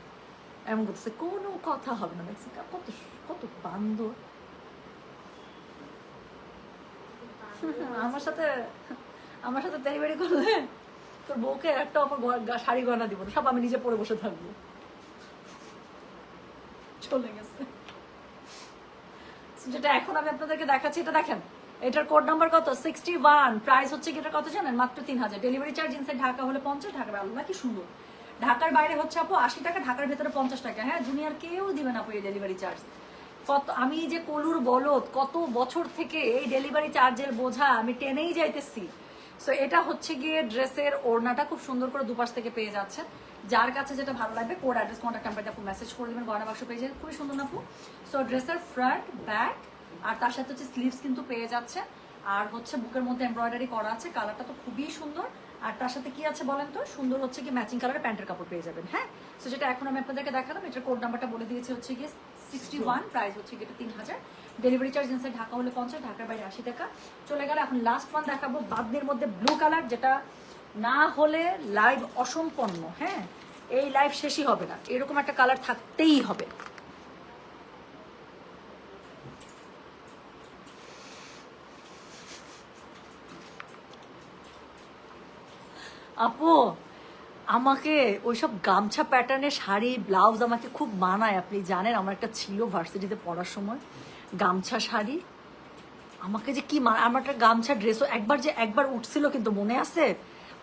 এমন করতেছে কোনো কথা হবে না। মেক্সিকা কত কত বান্দর আমার সাথে, আমার সাথে ডেলিভারি করলে তোর বউকে একটা আমার শাড়ি গয়না দিব না, সব আমি নিজে পরে বসে থাকবো। চলে গেছে। যেটা এখন আমি আপনাদেরকে দেখাচ্ছি, এটা দেখেন, এটার কোড নাম্বার কত 61। প্রাইস হচ্ছে কি এটা কত জানেন? মাত্র 3000। ডেলিভারি চার্জ ইনসাইড ঢাকা হলে 50, ঢাকার আল্লাহ কি সুন্দর। ঢাকার বাইরে হচ্ছে আপু 80 টাকা, ঢাকার ভেতরে 50 টাকা। হ্যাঁ, দুনিয়ার কেউ দিবে না আপু এই ডেলিভারি চার্জ। কত আমি যে কলুর বলদ, কত বছর থেকে এই ডেলিভারি চার্জের বোঝা আমি টেনেই যাইতেছি। সো এটা হচ্ছে গিয়ে ড্রেসের ওড়নাটা খুব সুন্দর করে দুপাশ থেকে পেয়ে যাচ্ছে। যার কাছে যেটা ভালো লাগবে কোড অ্যাড্রেস কন্ট্যাক্ট নাম্বারটা আপু মেসেজ করে দেবেন, গয়না বাক্স পেয়ে যাবে, খুবই সুন্দর না আপু? সো ড্রেসের ফ্রন্ট ব্যাক আর তার সাথে হচ্ছে স্লিভস কিন্তু পেয়ে যাচ্ছে। আর হচ্ছে বুকের মধ্যে এমব্রয়ডারি করা আছে, কালারটা তো খুবই সুন্দর। আর তার সাথে কি আছে বলেন তো? সুন্দর হচ্ছে কি ম্যাচিং কালারের প্যান্টের কাপড় পেয়ে যাবেন। হ্যাঁ, সো যেটা এখন আমি আপনাদেরকে দেখালাম, এটার কোড নাম্বারটা বলে দিয়েছি হচ্ছে গিয়ে 61। প্রাইস হচ্ছে গিয়ে 3000। ডেলিভারি চার্জ ইনসাইড ঢাকা হলে 50, ঢাকার বাইরে 80 টাকা। চলে গেলে এখন লাস্ট ওয়ান দেখাবো, বাদনির মধ্যে ব্লু কালার, যেটা না হলে লাইভ অসম্পন্ন। হ্যাঁ, এই লাইভ শেষই হবে না, এরকম একটা কালার থাকতেই হবে। আপু আমাকে ওইসব গামছা প্যাটার্নের শাড়ি ব্লাউজ আমাকে খুব মানায়, আপনি জানেন আমার একটা ছিল ভার্সিটিতে পড়ার সময় গামছা শাড়ি। আমাকে যে কি আমার একটা গামছা ড্রেসও একবার উঠছিল কিন্তু মনে আছে?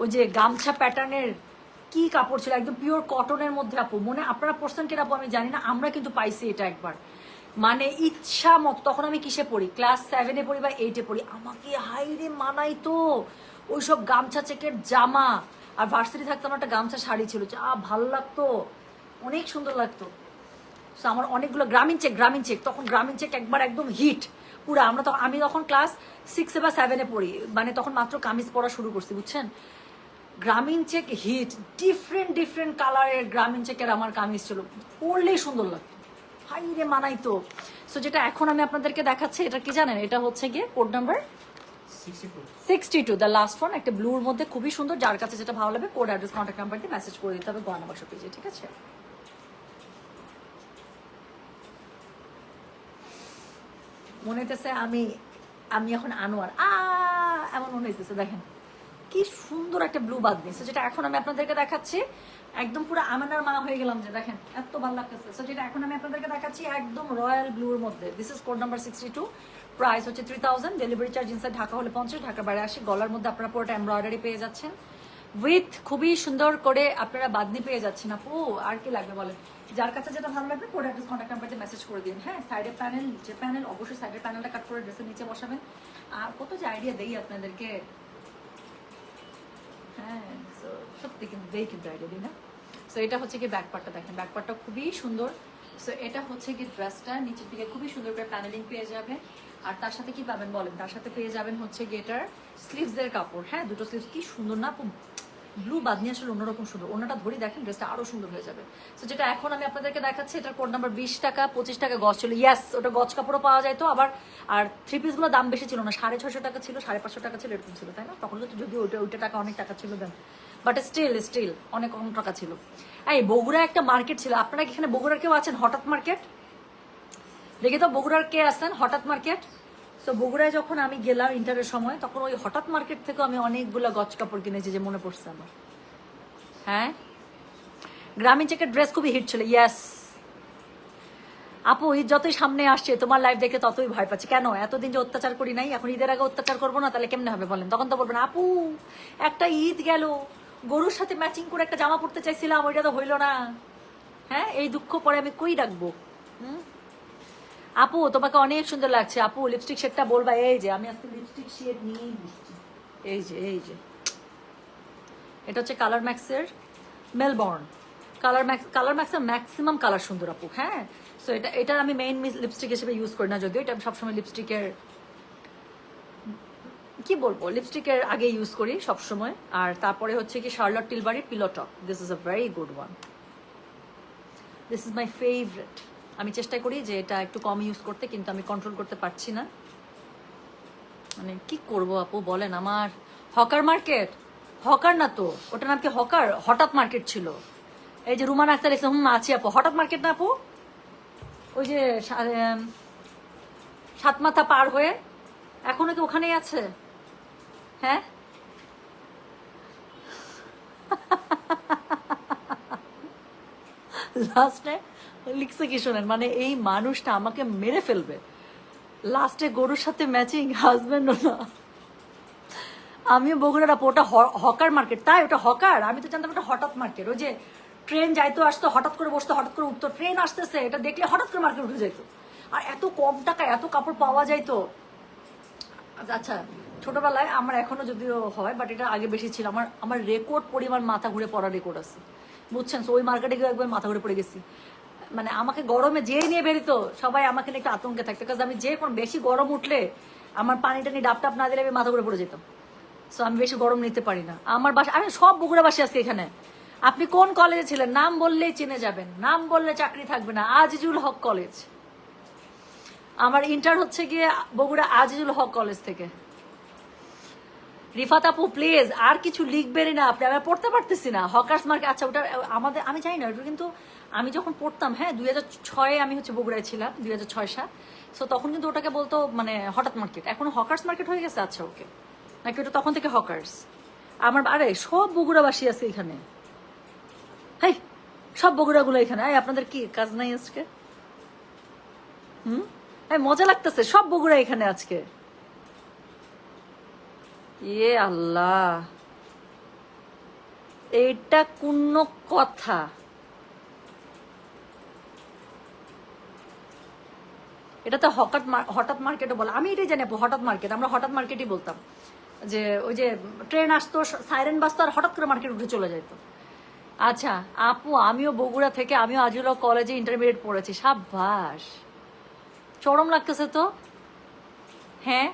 ওই যে গামছা প্যাটার্নের কি কাপড় ছিল, একদম পিওর কটনের মধ্যে আপু, মনে আপনারা পড়ছেন কিনা আপু আমি জানি না, আমরা কিন্তু পাইছি এটা একবার। মানে ইচ্ছা মতো, তখন আমি কিসে পড়ি, ক্লাস 7-এ পড়ি বা 8-এ পড়ি, আমাকে হাইরে মানাই তো ওইসব গামছা চেকের জামা। আর ভার্সিটি থাকতে আমার একটা গামছা শাড়ি ছিল, যা ভালো লাগতো, অনেক সুন্দর লাগতো। সো আমার অনেকগুলো গ্রামীণ চেক তখন গ্রামীণ চেক একবার একদম হিট পুরো। আমি তখন ক্লাস 6-এ বা 7-এ পড়ি, মানে তখন মাত্র কামিজ পরা শুরু করছি, বুঝছেন? গ্রামীণ চেক হিট, ডিফারেন্ট কালারের গ্রামীণ চেকের আমার কামিজ ছিল, পরলেই সুন্দর লাগতো, হাই রে মানাই তো। সো যেটা এখন আমি আপনাদেরকে দেখাচ্ছি, এটা কি জানেন? এটা হচ্ছে গিয়ে code number 62, the last one, একটা ব্লুর মধ্যে, খুবই সুন্দর। যার কাছে যেটা ভালো লাগবে কোড অ্যাড্রেস কন্ট্যাক্ট নাম্বার দিয়ে মেসেজ করে দিতে হবে গয়না বাক্স পেজে, ঠিক আছে? মনে হইতেছে আমি এখন আনোয়ার এমন মনে হইতেছে। দেখেন কি সুন্দর একটা ব্লু বাদনি। সো যেটা এখন আমি আপনাদেরকে দেখাচ্ছি, একদম পুরো আমেনার মা হয়ে গেলাম, যে দেখেন এত ভালো লাগতেছে। সো যেটা এখন আমি আপনাদেরকে দেখাচ্ছি একদম রয়্যাল ব্লুর মধ্যে, this is code number 62। Price হচ্ছে 3000। ডেলিভারি চার্জ ইনসাইড ঢাকা হলে 50, ঢাকার বাইরে 80। গলার মধ্যে আপনারা পুরোটা এমব্রয়ডারি পেয়ে যাচ্ছেন উইথ খুবই সুন্দর করে আপনারা বাদনি পেয়ে যাচ্ছেন আপু। আর কি লাগবে বলেন? যার কাছে যেটা ভালো লাগবে কোড অ্যাড্রেস কন্ট্যাক্ট নাম্বারে মেসেজ করে দিন। হ্যাঁ, সাইডের প্যানেল, যে প্যানেল অবশ্যই সাইডের প্যানেলটা কাট করে ড্রেসের নিচে বসাবেন। আর কত যে আইডিয়া দেই আপনাদেরকে, হ্যাঁ সত্যি কিন্তু দেই, কিন্তু আইডিয়া দিই না। সো এটা হচ্ছে কি ব্যাক পার্টটা, দেখেন ব্যাক পার্টটা খুবই সুন্দর। সো এটা হচ্ছে কি ড্রেসটা, নিচের দিকে খুবই সুন্দর করে প্যানেলিং পেয়ে যাবে। আর তার সাথে কি পাবেন বলেন? তার সাথে পেয়ে যাবেন হচ্ছে গেটার স্লিভসের কাপড়। হ্যাঁ, দুটো স্লিভস কি সুন্দর না আপু? ব্লু বাদনি আসলে অন্যরকম সুন্দর, ওনাটা ধরে দেখেন ড্রেসটা আরো সুন্দর হয়ে যাবে। তো যেটা এখন আমি আপনাদেরকে দেখাচ্ছি, এটার কোড নাম্বার 20 টাকা, 25 টাকা গজ ছিল। ইয়াস, ওটা গজ কাপড়ও পাওয়া যায় তো আবার। আর থ্রি পিসগুলো দাম বেশি ছিল না, 650 টাকা ছিল, 550 টাকা ছিল, এরকম ছিল, তাই না? তখন তো যদি ওইটা টাকা অনেক টাকা ছিল দেন, বাট স্টিল অনেক কম টাকা ছিল। এই বগুড়া একটা মার্কেট ছিল, আপনারা কি এখানে বগুড়ার কেউ আছেন? হঠাৎ মার্কেট দেখে তো, বগুড়ার কে আছেন? হঠাৎ মার্কেট। সো বগুড়ায় যখন আমি গেলাম ইন্টারের সময়, তখন ওই হঠাৎ মার্কেট থেকে আমি অনেকগুলো গজ কাপড় কিনেছি, যে মনে পড়ছে আমার। হ্যাঁ, গ্রামীণ চেকের ড্রেস খুবই হিট ছিল। ইয়াস আপু, ঈদ যতই সামনে আসছে তোমার লাইফ দেখে ততই ভয় পাচ্ছি। কেন? এতদিন যে অত্যাচার করি নাই, এখন ঈদের আগে অত্যাচার করবো না, তাহলে কেমনে হবে বলেন? তখন তো বলবেন আপু একটা ঈদ গেল, গরুর সাথে ম্যাচিং করে একটা জামা পরতে চাইছিলাম, ওইটা তো হইলো না। হ্যাঁ, এই দুঃখ পরে আমি কই রাখবো? আপু তোমাকে অনেক সুন্দর লাগছে আপু, লিপস্টিক শেডটা বলবা? এই যে আমি আজকে লিপস্টিক শেড নিয়েই বসছি, এই যে এটা হচ্ছে কালার ম্যাক্সের মেলবর্ন। কালার ম্যাক্সের ম্যাক্সিমাম কালার সুন্দর আপু। হ্যাঁ, সো এটা আমি মেইন লিপস্টিক হিসেবে ইউজ করি না, যদিও এটা আমি সবসময় লিপস্টিকের কি বলবো, লিপস্টিকের আগে ইউজ করি সবসময়। আর তারপরে হচ্ছে কি Charlotte Tilbury pillow top, this is a very good one, this is my favourite. আমি চেষ্টা করি যে এটা একটু কম ইউজ করতে, কিন্তু আমি কন্ট্রোল করতে পারছি না। মানে কি করব আপু বলেন? আমার হকার মার্কেট, হকার না তো, ওটার নাম কি হকার, হঠাৎ মার্কেট ছিল। এই যে রুমান আক্তার লিখছে, আছি আপু। হঠাৎ মার্কেট না আপু, ওই যে সাত মাথা পার হয়ে এখনো কি ওখানেই আছে? হ্যাঁ, লাস্টে লিখছে কি শোনেন, মানে এই মানুষটা আমাকে মেরে ফেলবে। লাস্টে গরুর সাথে ম্যাচিং হাজবেন্ডও না। আমিও বগুড়ার আপু, ওটা হকার মার্কেট। তাই ওটা হকার? আমি তো জানতাম ওটা হঠাৎ মার্কেট। ওই যে ট্রেন যাইতো আসতো, হঠাৎ করে বসতো, হঠাৎ করে উঠতো, ট্রেন আসতেছে এটা দেখলে হঠাৎ করে মার্কেট উঠে যেত। আর এত কম টাকায় এত কাপড় পাওয়া যাইতো। আচ্ছা, ছোটবেলায় আমার এখনো যদিও হয়, বাট এটা আগে বেশি ছিল। আমার রেকর্ড পরিমাণ মাথা ঘুরে পড়া রেকর্ড আছে, বুঝছেন? ওই মার্কেটে গিয়ে একবার মাথা ঘুরে পড়ে গেছি। মানে আমাকে গরমে যেই নিয়ে বেরিতো সবাই আমাকে নিয়ে একটু আতঙ্কে থাকতো, কারণ আমি যে কোনো বেশি গরম উঠলে আমার পানি টানি ডাব টাপ না দিলে আমি মাথা ঘুরে পড়ে যেতাম। সো আমি বেশি গরম নিতে পারি না। আমার বাসা, আমি সব বগুড়াবাসী আজকে এখানে। আপনি কোন কলেজে ছিলেন নাম বললেই চিনে যাবেন, নাম বললে চাকরি থাকবে না। আজিজুল হক কলেজ, আমার ইন্টার হচ্ছে গিয়ে বগুড়া আজিজুল হক কলেজ থেকে। রিফাত আপু প্লিজ আর কিছু লিখবেনই না আপনি, আমি পড়তে পারতেছি না। হকার্স মার্কেট, আচ্ছা ওটা আমাদের, আমি জানি না ওটা, কিন্তু আমি যখন পড়তাম, হ্যাঁ 2006-এ আমি হচ্ছে বগুড়ায় ছিলাম, 2006 সাল। সো তখন কিন্তু ওটাকে বলতো মানে হঠাৎ মার্কেট, এখন হকার্স মার্কেট হয়ে গেছে। আচ্ছা ওকে, নাকি ওটা তখন থেকে হকার্স? আমার আরে সব বগুড়াবাসী আছে এখানে, হাই সব বগুড়াগুলো এখানে। আপনাদের কি কাজ নাই আজকে? মজা লাগতেছে, সব বগুড়া এখানে আজকে। ইয়ে আল্লাহ, এটা কোন কথা? এটা তো হঠাৎ মার্কেটও বলে। আমি এটাই জানি আপু, হঠাৎ মার্কেট, আমরা হঠাৎ মার্কেটই বলতাম। যে ওই যে ট্রেন আসতো, সাইরেন বাজতো, আর হঠাৎ করে মার্কেট উঠে চলে যেত। আচ্ছা আপু, আমিও বগুড়া থেকে, আমিও আজিউল কলেজে ইন্টারমিডিয়েট পড়েছি। সাব্বাস, চরম লাগতেছে তো। হ্যাঁ,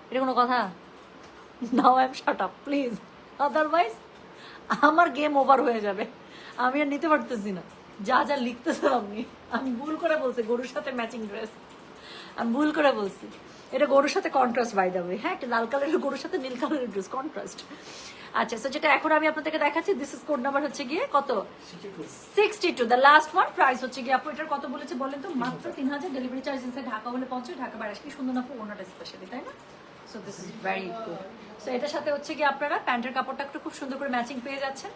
এটা কোনো কথা? Now I am shut up please, otherwise আমার গেম ওভার হয়ে যাবে। আমি আর নিতে পারতেছি না যা যা লিখতেছে আপনি। আমি ভুল করে বলছি গরুর সাথে ম্যাচিং ড্রেস, আমি ভুল করে বলছি। এটা গরুর সাথে কন্ট্রাস্ট বাই দা ওয়ে। হ্যাঁ, একটা লাল কালারের গরুর সাথে নীল কালারের ড্রেস, কন্ট্রাস্ট। আচ্ছা, সো যেটা এখন আমি আপনাদেরকে দেখাচ্ছি, দিস ইজ কোড নাম্বার হচ্ছে গিয়ে কত, 62, দ্য লাস্ট ওয়ান। প্রাইস হচ্ছে গিয়ে আপু এটার কত বলেছে বলেন তো? মাত্র 3000। ডেলিভারি চার্জ ইনসাইড ঢাকা হলে 50, ঢাকা বাইরে আসলে সুন্দর আপু, ওনাটা স্পেশালি, তাই না? So this is very good. So এটার সাথে হচ্ছে কি আপনারা প্যান্টের কাপড়টা একটু খুব সুন্দর করে ম্যাচিং পেয়ে যাচ্ছেন।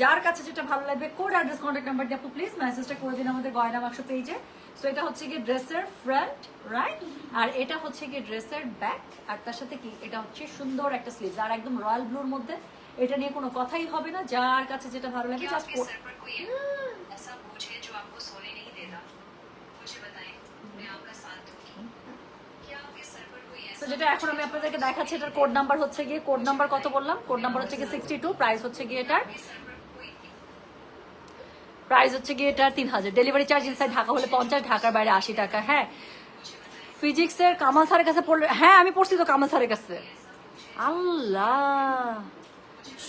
যার কাছে যেটা ভালো লাগবে, কোড অ্যাড্রেস কন্ট্যাক্ট নাম্বার দিয়ে আপু প্লিজ মেসেজটা করে দিন আমাদের গয়না বাক্স পেজে। সো এটা হচ্ছে গিয়ে ড্রেসের ফ্রন্ট, রাইট? আর এটা হচ্ছে গিয়ে ড্রেসের ব্যাক, আর তার সাথে কি এটা হচ্ছে সুন্দর একটা স্লিভস, আর একদম রয়্যাল ব্লুর মধ্যে। এটা নিয়ে কোনো কথাই হবে না, যার কাছে যেটা ভালো লাগে জাস্ট যেটা এখন আমি আপনাদেরকে দেখাচ্ছি, এটার কোড নাম্বার হচ্ছে গিয়ে, কোড নাম্বার কত বললাম? কোড নাম্বার হচ্ছে গিয়ে 62। প্রাইস হচ্ছে গিয়ে এটার, প্রাইস হচ্ছে গিয়ে এটার 3000। ডেলিভারি চার্জ ইনসাইড ঢাকা হলে 50, ঢাকার বাইরে 80 টাকা। হ্যাঁ, ফিজিক্সের কামাল স্যারের কাছে পড়লে, হ্যাঁ আমি পড়ছি তো কামাল স্যারের কাছে। আল্লাহ,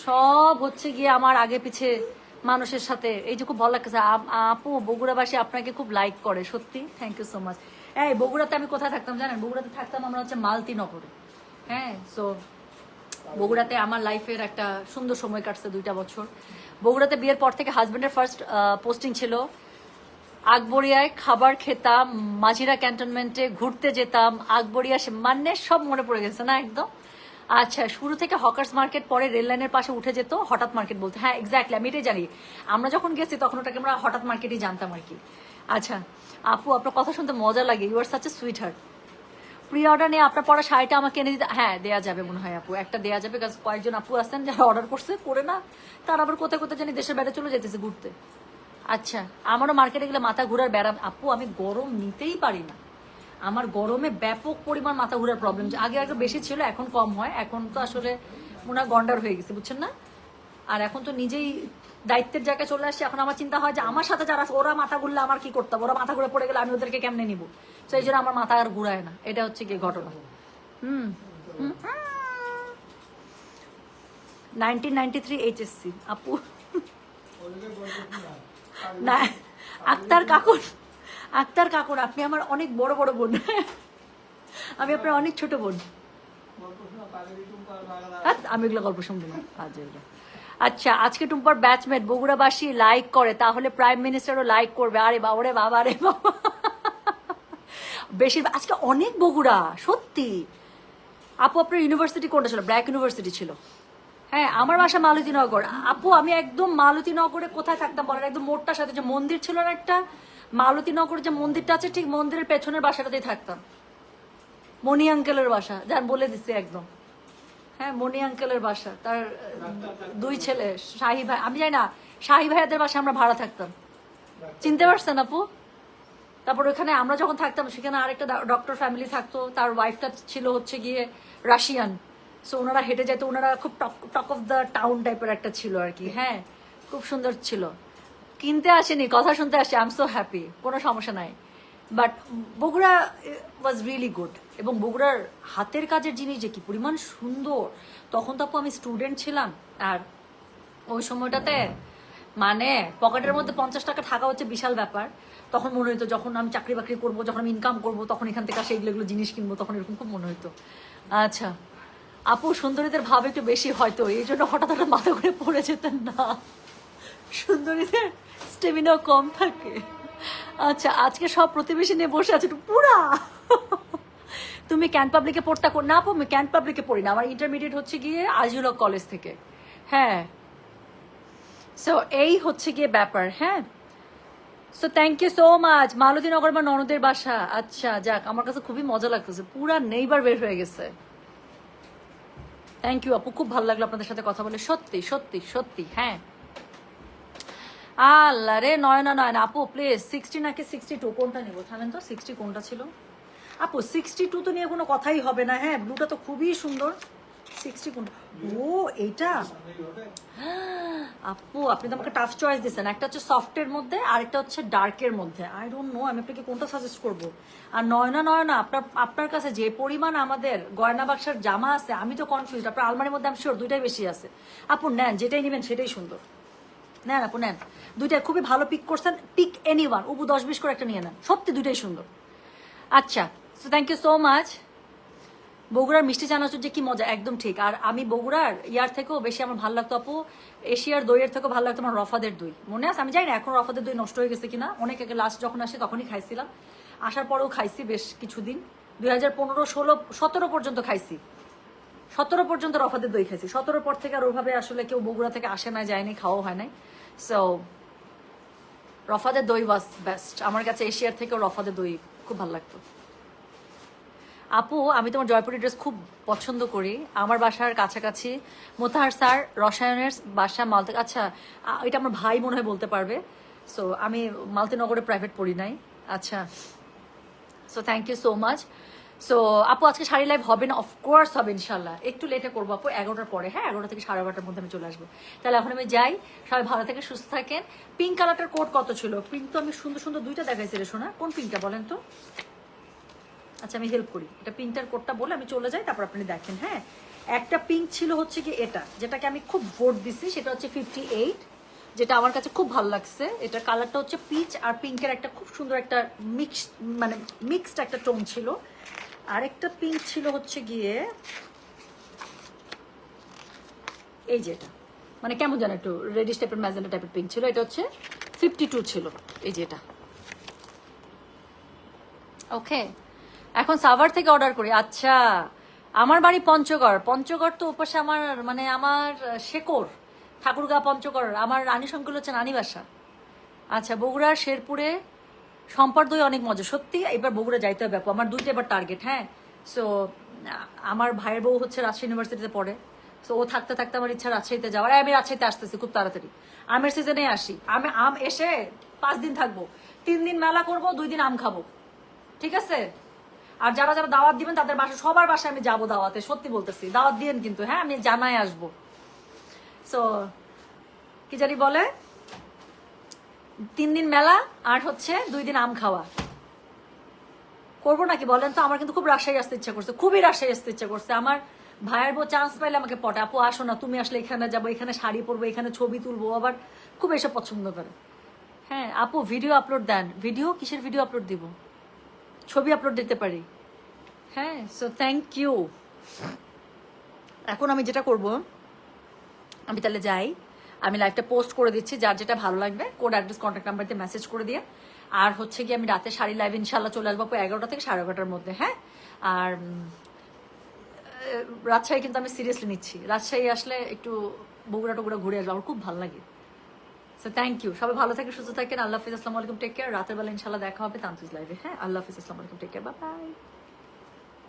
সব হচ্ছে গিয়ে আমার আগে পিছে মানুষের সাথে, এই যে খুব ভালো লাগছে। আপু বগুড়াবাসী আপনাকে খুব লাইক করে, সত্যি থ্যাংক ইউ সো মাচ। এই বগুড়াতে আমি কোথায় থাকতাম জানেন? বগুড়াতে থাকতাম আমরা হচ্ছে মালতিনগরে। হ্যাঁ, সো বগুড়াতে আমার লাইফের একটা সুন্দর সময় কাটছে 2টা বছর। বগুড়াতে বিয়ের পর থেকে হাজবেন্ডের ফার্স্ট পোস্টিং ছিল আকবরিয়ায়, খাবার খেতাম, মাঝিরা ক্যান্টনমেন্টে ঘুরতে যেতাম, আকবরিয়া মানে সব মনে পড়ে গেছে না একদম। আচ্ছা, শুরু থেকে হকার্স মার্কেট, পরে রেল লাইনের পাশে উঠে যেত হঠাৎ মার্কেট বলতে। হ্যাঁ এক্স্যাক্টলি, আমি এটাই জানি। আমরা যখন গেছি তখন ওটাকে আমরা হঠাৎ মার্কেটই জানতাম আর কি। আচ্ছা আপু, আপনার কথা শুনতে মজা লাগে, you are such a sweet heart. Pre order নিয়ে আপনার পড়া শাড়িটা আমাকে এনে দিতে, হ্যাঁ দেওয়া যাবে মনে হয় আপু, একটা দেওয়া যাবে, কারণ কয়েকজন আপু আছেন যারা অর্ডার করছে করে না, তার আবার কোথায় কোথায় জানি দেশের বাইরে চলে যেতেছে ঘুরতে। আচ্ছা, আমারও মার্কেটে গেলে মাথা ঘুরার ব্যারাম আপু, আমি গরম নিতেই পারি না, আমার গরমে ব্যাপক পরিমাণ মাথা ঘুরার প্রবলেম, আগে আগে বেশি ছিল, এখন কম হয়, এখন তো আসলে মনে হয় গন্ডার হয়ে গেছে, বুঝছেন না? আর এখন তো নিজেই দায়িত্বের জায়গায় চলে আসছে, এখন আমার চিন্তা হয় যে আমার সাথে যারা আছে ওরা মাথা ঘুরলে আমার কি করতে হবে, ওরা মাথা ঘুরে পড়ে গেলে আমি ওদেরকে কেমনে নিব, তো এই জন্য আমার মাথা আর ঘুরায় না, এটা হচ্ছে কি ঘটনা। 1993 এইচএসসি আপু। না, আক্তার কাকুর, আক্তার কাকুর আপনি আমার অনেক বড় বড় বোন, আমি আপনার অনেক ছোট বোন। আমি এগুলো গল্প শুনবো না আজ এগুলো। আচ্ছা, আজকে টুম্পার ব্যাচমেট বগুড়াবাসী লাইক করে, তাহলে প্রাইম মিনিস্টারও লাইক করবে। আরে বাবা রে বাবা রে বাবা, বেশি আজকে অনেক বগুড়া সত্যি। আপু আপনার ইউনিভার্সিটি কোনটা ছিল? ব্র্যাক ইউনিভার্সিটি ছিল। হ্যাঁ, আমার বাসা মালতীনগর আপু, আমি একদম মালতীনগরে কোথায় থাকতাম বলেন, একদম মোড়টার সাথে যে মন্দির ছিল না একটা, মালতীনগর যে মন্দিরটা আছে ঠিক মন্দিরের পেছনের বাসাটাতেই থাকতাম। মণি আঙ্কেলের বাসা, যার বলে দিচ্ছে একদম, হ্যাঁ মণি আঙ্কেলের বাসা, তার দুই ছেলে শাহি ভাই, আমি জানি না শাহি ভাইয়াদের বাসা আমরা ভাড়া থাকতাম, চিনতে পারছেন আপু? তারপর ওখানে আমরা যখন থাকতাম সেখানে আরেকটা ডক্টর ফ্যামিলি থাকতো, তার ওয়াইফটা ছিল হচ্ছে গিয়ে রাশিয়ান, সো ওনারা হেঁটে যেত, ওনারা খুব টক অফ দ্য টাউন টাইপের একটা ছিল আর কি, হ্যাঁ খুব সুন্দর ছিল। কিনতে আসেনি, কথা শুনতে আসে, আই এম সো হ্যাপি, কোনো সমস্যা নাই। But Bogura was really good, এবং বগুড়ার হাতের কাজের জিনিস যে কি পরিমাণ সুন্দর, তখন তো আপু আমি স্টুডেন্ট ছিলাম, আর ওই সময়টাতে মানে পকেটের মধ্যে 50 টাকা থাকা হচ্ছে বিশাল ব্যাপার। তখন মনে হতো যখন আমি চাকরি বাকরি করবো, যখন আমি ইনকাম করবো, তখন এখান থেকে আসে এগুলো জিনিস কিনবো, তখন এরকম খুব মনে হতো। আচ্ছা আপু, সুন্দরীদের ভাব একটু বেশি হয়তো, এই জন্য হঠাৎ হঠাৎ মাথা করে পড়ে যেতেন না, সুন্দরীদের স্টেমিনাও কম থাকে। আচ্ছা, আজকে সব প্রতিবেশী নিয়ে বসে আছে একটু পুরা। তুমি ক্যান্ট পাবলিকে পড়তা না আপু? আমি ক্যান্ট পাবলিকে পড়ি না, আমার ইন্টারমিডিয়েট হচ্ছে গিয়ে আজিউল হক কলেজ থেকে। হ্যাঁ, সো এই হচ্ছে গিয়ে ব্যাপার। হ্যাঁ, so thank you so much. Malatinagar বা ননদের বাসা, আচ্ছা যাক, আমার কাছে খুবই মজা লাগতেছে, পুরা নেইবার বের হয়ে গেছে। থ্যাংক ইউ আপু, খুব ভালো লাগলো আপনাদের সাথে কথা বলে, সত্যি সত্যি সত্যি। হ্যাঁ, আল্লাহ রে, নয়না নয়না আপু প্লিজ 60 নাকি 62 কোনটা নিবো, থামেন তো, 60 কোনটা ছিল আপু? 62 তো নিয়ে কোনো কথাই হবে না। হ্যাঁ, ব্লুটা তো খুবই সুন্দর। 60 কোনটা? ও এইটা আপু, আপনি তো আমাকে টাফ চয়েস দিচ্ছেন, একটা হচ্ছে সফটের মধ্যে আর একটা হচ্ছে ডার্কের মধ্যে, আই ডোন্ট নো আমি আপনাকে কোনটা সাজেস্ট করবো। আর নয়না নয়না, আপনার কাছে যে পরিমাণ আমাদের গয়না বাক্সার জামা আছে, আমি তো কনফিউজ, আপনার আলমারির মধ্যে আমি শিওর দুইটাই বেশি আছে। আপু নেন, যেটাই নেবেন সেটাই সুন্দর, নেন আপু নেন, দুইটাই খুবই ভালো পিক করছেন, পিক এনিওয়ান, উবু 10-20 করে একটা নিয়ে নেন, সত্যি দুইটাই সুন্দর। আচ্ছা, so thank you so much. বগুড়ার মিষ্টি চানাচুর যে কি মজা, একদম ঠিক। আর আমি বগুড়ার ইয়ার থেকেও বেশি আমার ভালো লাগতো আপু, এশিয়ার দইয়ের থেকেও ভালো লাগতো আমার রফাদের দই, মনে আছে? আমি জানি না এখন রফাদের দই নষ্ট হয়ে গেছে কিনা, অনেক আগে লাস্ট যখন আসে তখনই খাইছিলাম, আসার পরেও খাইছি বেশ কিছুদিন, 2015, 16, 17 পর্যন্ত খাইছি, 17 পর্যন্ত রফাদের দই খাইছি, 17 পর থেকে আর ওইভাবে আসলে কেউ বগুড়া থেকে আসে না, যায়নি, খাওয়া হয় নাই। সো রফাদের দই ওয়াজ বেস্ট আমার কাছে, এশিয়ার থেকেও রফাদের দই খুব ভালো লাগতো। আপু, আমি তোমার জয়পুরি ড্রেস খুব পছন্দ করি, আমার বাসার কাছাকাছি মোতাহার স্যার রসায়নের বাসা মালতে, আচ্ছা এটা আমার ভাই মনে হয় বলতে পারবে। সো আমি মালতীনগরে প্রাইভেট পড়ি নাই। আচ্ছা, so thank you so much. So আপু, আজকে শাড়ি লাইভ হবে না? অফকোর্স হবে ইনশাল্লাহ, একটু লেটে করবো আপু, 11টার পরে। হ্যাঁ, 11টা থেকে 12:30টার মধ্যে আমি চলে আসবো। তাহলে এখন আমি যাই, সবাই ভালো থেকে সুস্থ থাকেন। পিঙ্ক কালারটার কোট কত ছিল? পিঙ্ক তো আমি সুন্দর সুন্দর দুইটা দেখাইছি রে শোনা, কোন পিঙ্কটা বলেন তো? আচ্ছা, আমি হেল্প করি, এটা পিঙ্কটার কোটটা বলে আমি চলে যাই, তারপর আপনি দেখেন। হ্যাঁ, একটা পিঙ্ক ছিল হচ্ছে কি এটা, যেটাকে আমি খুব ভোট দিছি, সেটা হচ্ছে 58, যেটা আমার কাছে খুব ভালো লাগছে। এটা কালারটা হচ্ছে পিচ আর পিঙ্কের একটা খুব সুন্দর একটা মিক্সড একটা টোন ছিল। আরেকটা পিঙ্ক ছিল হচ্ছে গিয়ে এই যেটা, মানে কেমন জানো একটু রেডিশ টাইপের ম্যাজেন্টা টাইপের পিঙ্ক ছিল, এটা হচ্ছে 52 ছিল এই যেটা। ওকে, এখন সাভার থেকে অর্ডার করি। আচ্ছা, আমার বাড়ি পঞ্চগড়, পঞ্চগড় তো ওপাশে আমার, মানে আমার শেকর ঠাকুরগাঁ পঞ্চগড়, আমার রানী সংকুল হচ্ছে নানি বাসা। আচ্ছা, বগুড়ার শেরপুরে সম্পার দই অনেক মজা, সত্যি এবার বগুড়া যাইতে হবে আপু, আমার দুইটা এবার টার্গেট। হ্যাঁ, সো আমার ভাইয়ের বউ হচ্ছে রাজশাহী ইউনিভার্সিটিতে পড়ে। সো ও থাকতে থাকতে আমার ইচ্ছা রাজশাহীতে যাওয়ার। আমি রাজশাহীতে আসতেছি খুব তাড়াতাড়ি, আমের সিজনে আসি। আমি আম এসে 5 দিন থাকবো, 3 দিন মেলা করবো, 2 দিন আম খাবো, ঠিক আছে? আর যারা যারা দাওয়াত দিবেন তাদের বাসা, সবার বাসায় আমি যাবো দাওয়াতে, সত্যি বলতেছি। দাওয়াত দিয়েন কিন্তু, হ্যাঁ, আমি জানাই আসবো। সো কি জানি বলে, 3 দিন মেলা আর হচ্ছে 2 দিন আম খাওয়া। করবো নাকি বলেন তো? আমার কিন্তু খুব রাজশাহী আসতে ইচ্ছা করছে, খুবই রাজশাহী আসতে ইচ্ছা করছে। আমার ভাইয়ের বউ চান্স পাইলে আমাকে পটে, আপু আসো না, তুমি আসলে এখানে যাবো, এখানে শাড়ি পরবো, এখানে ছবি তুলবো, আবার খুব এসব পছন্দ করে। হ্যাঁ আপু ভিডিও আপলোড দেন। ভিডিও কিসের ভিডিও আপলোড দিব? ছবি আপলোড দিতে পারি। হ্যাঁ, সো থ্যাংক ইউ। এখন আমি যেটা করব, আমি তাহলে যাই, আমি লাইভটা পোস্ট করে দিচ্ছি, যার যেটা ভালো লাগবে কোড অ্যাড্রেস কন্ট্যাক্ট নাম্বার দিয়ে মেসেজ করে দিয়ে। আর হচ্ছে কি আমি রাতে শাড়ি লাইভ ইনশাল্লাহ চলে আসবো 11টা থেকে 11:30-র মধ্যে। হ্যাঁ, আর রাজশাহী কিন্তু আমি সিরিয়াসলি নিচ্ছি। রাজশাহী আসলে একটু বগুড়া টগুড়া ঘুরে আসবো, আমার খুব ভালো লাগে। সো থ্যাংক ইউ, সবাই ভালো থাকে, সুস্থ থাকেন। আল্লাহ হাফিজ, আসসালামু আলাইকুম, টেক কেয়ার। রাতের বেলা ইনশাল্লাহ দেখা হবে তান্ত্রিক লাইভে। হ্যাঁ, আল্লাহ হাফিজ, আসসালামু আলাইকুম, টেক কেয়ার, বাই বাই।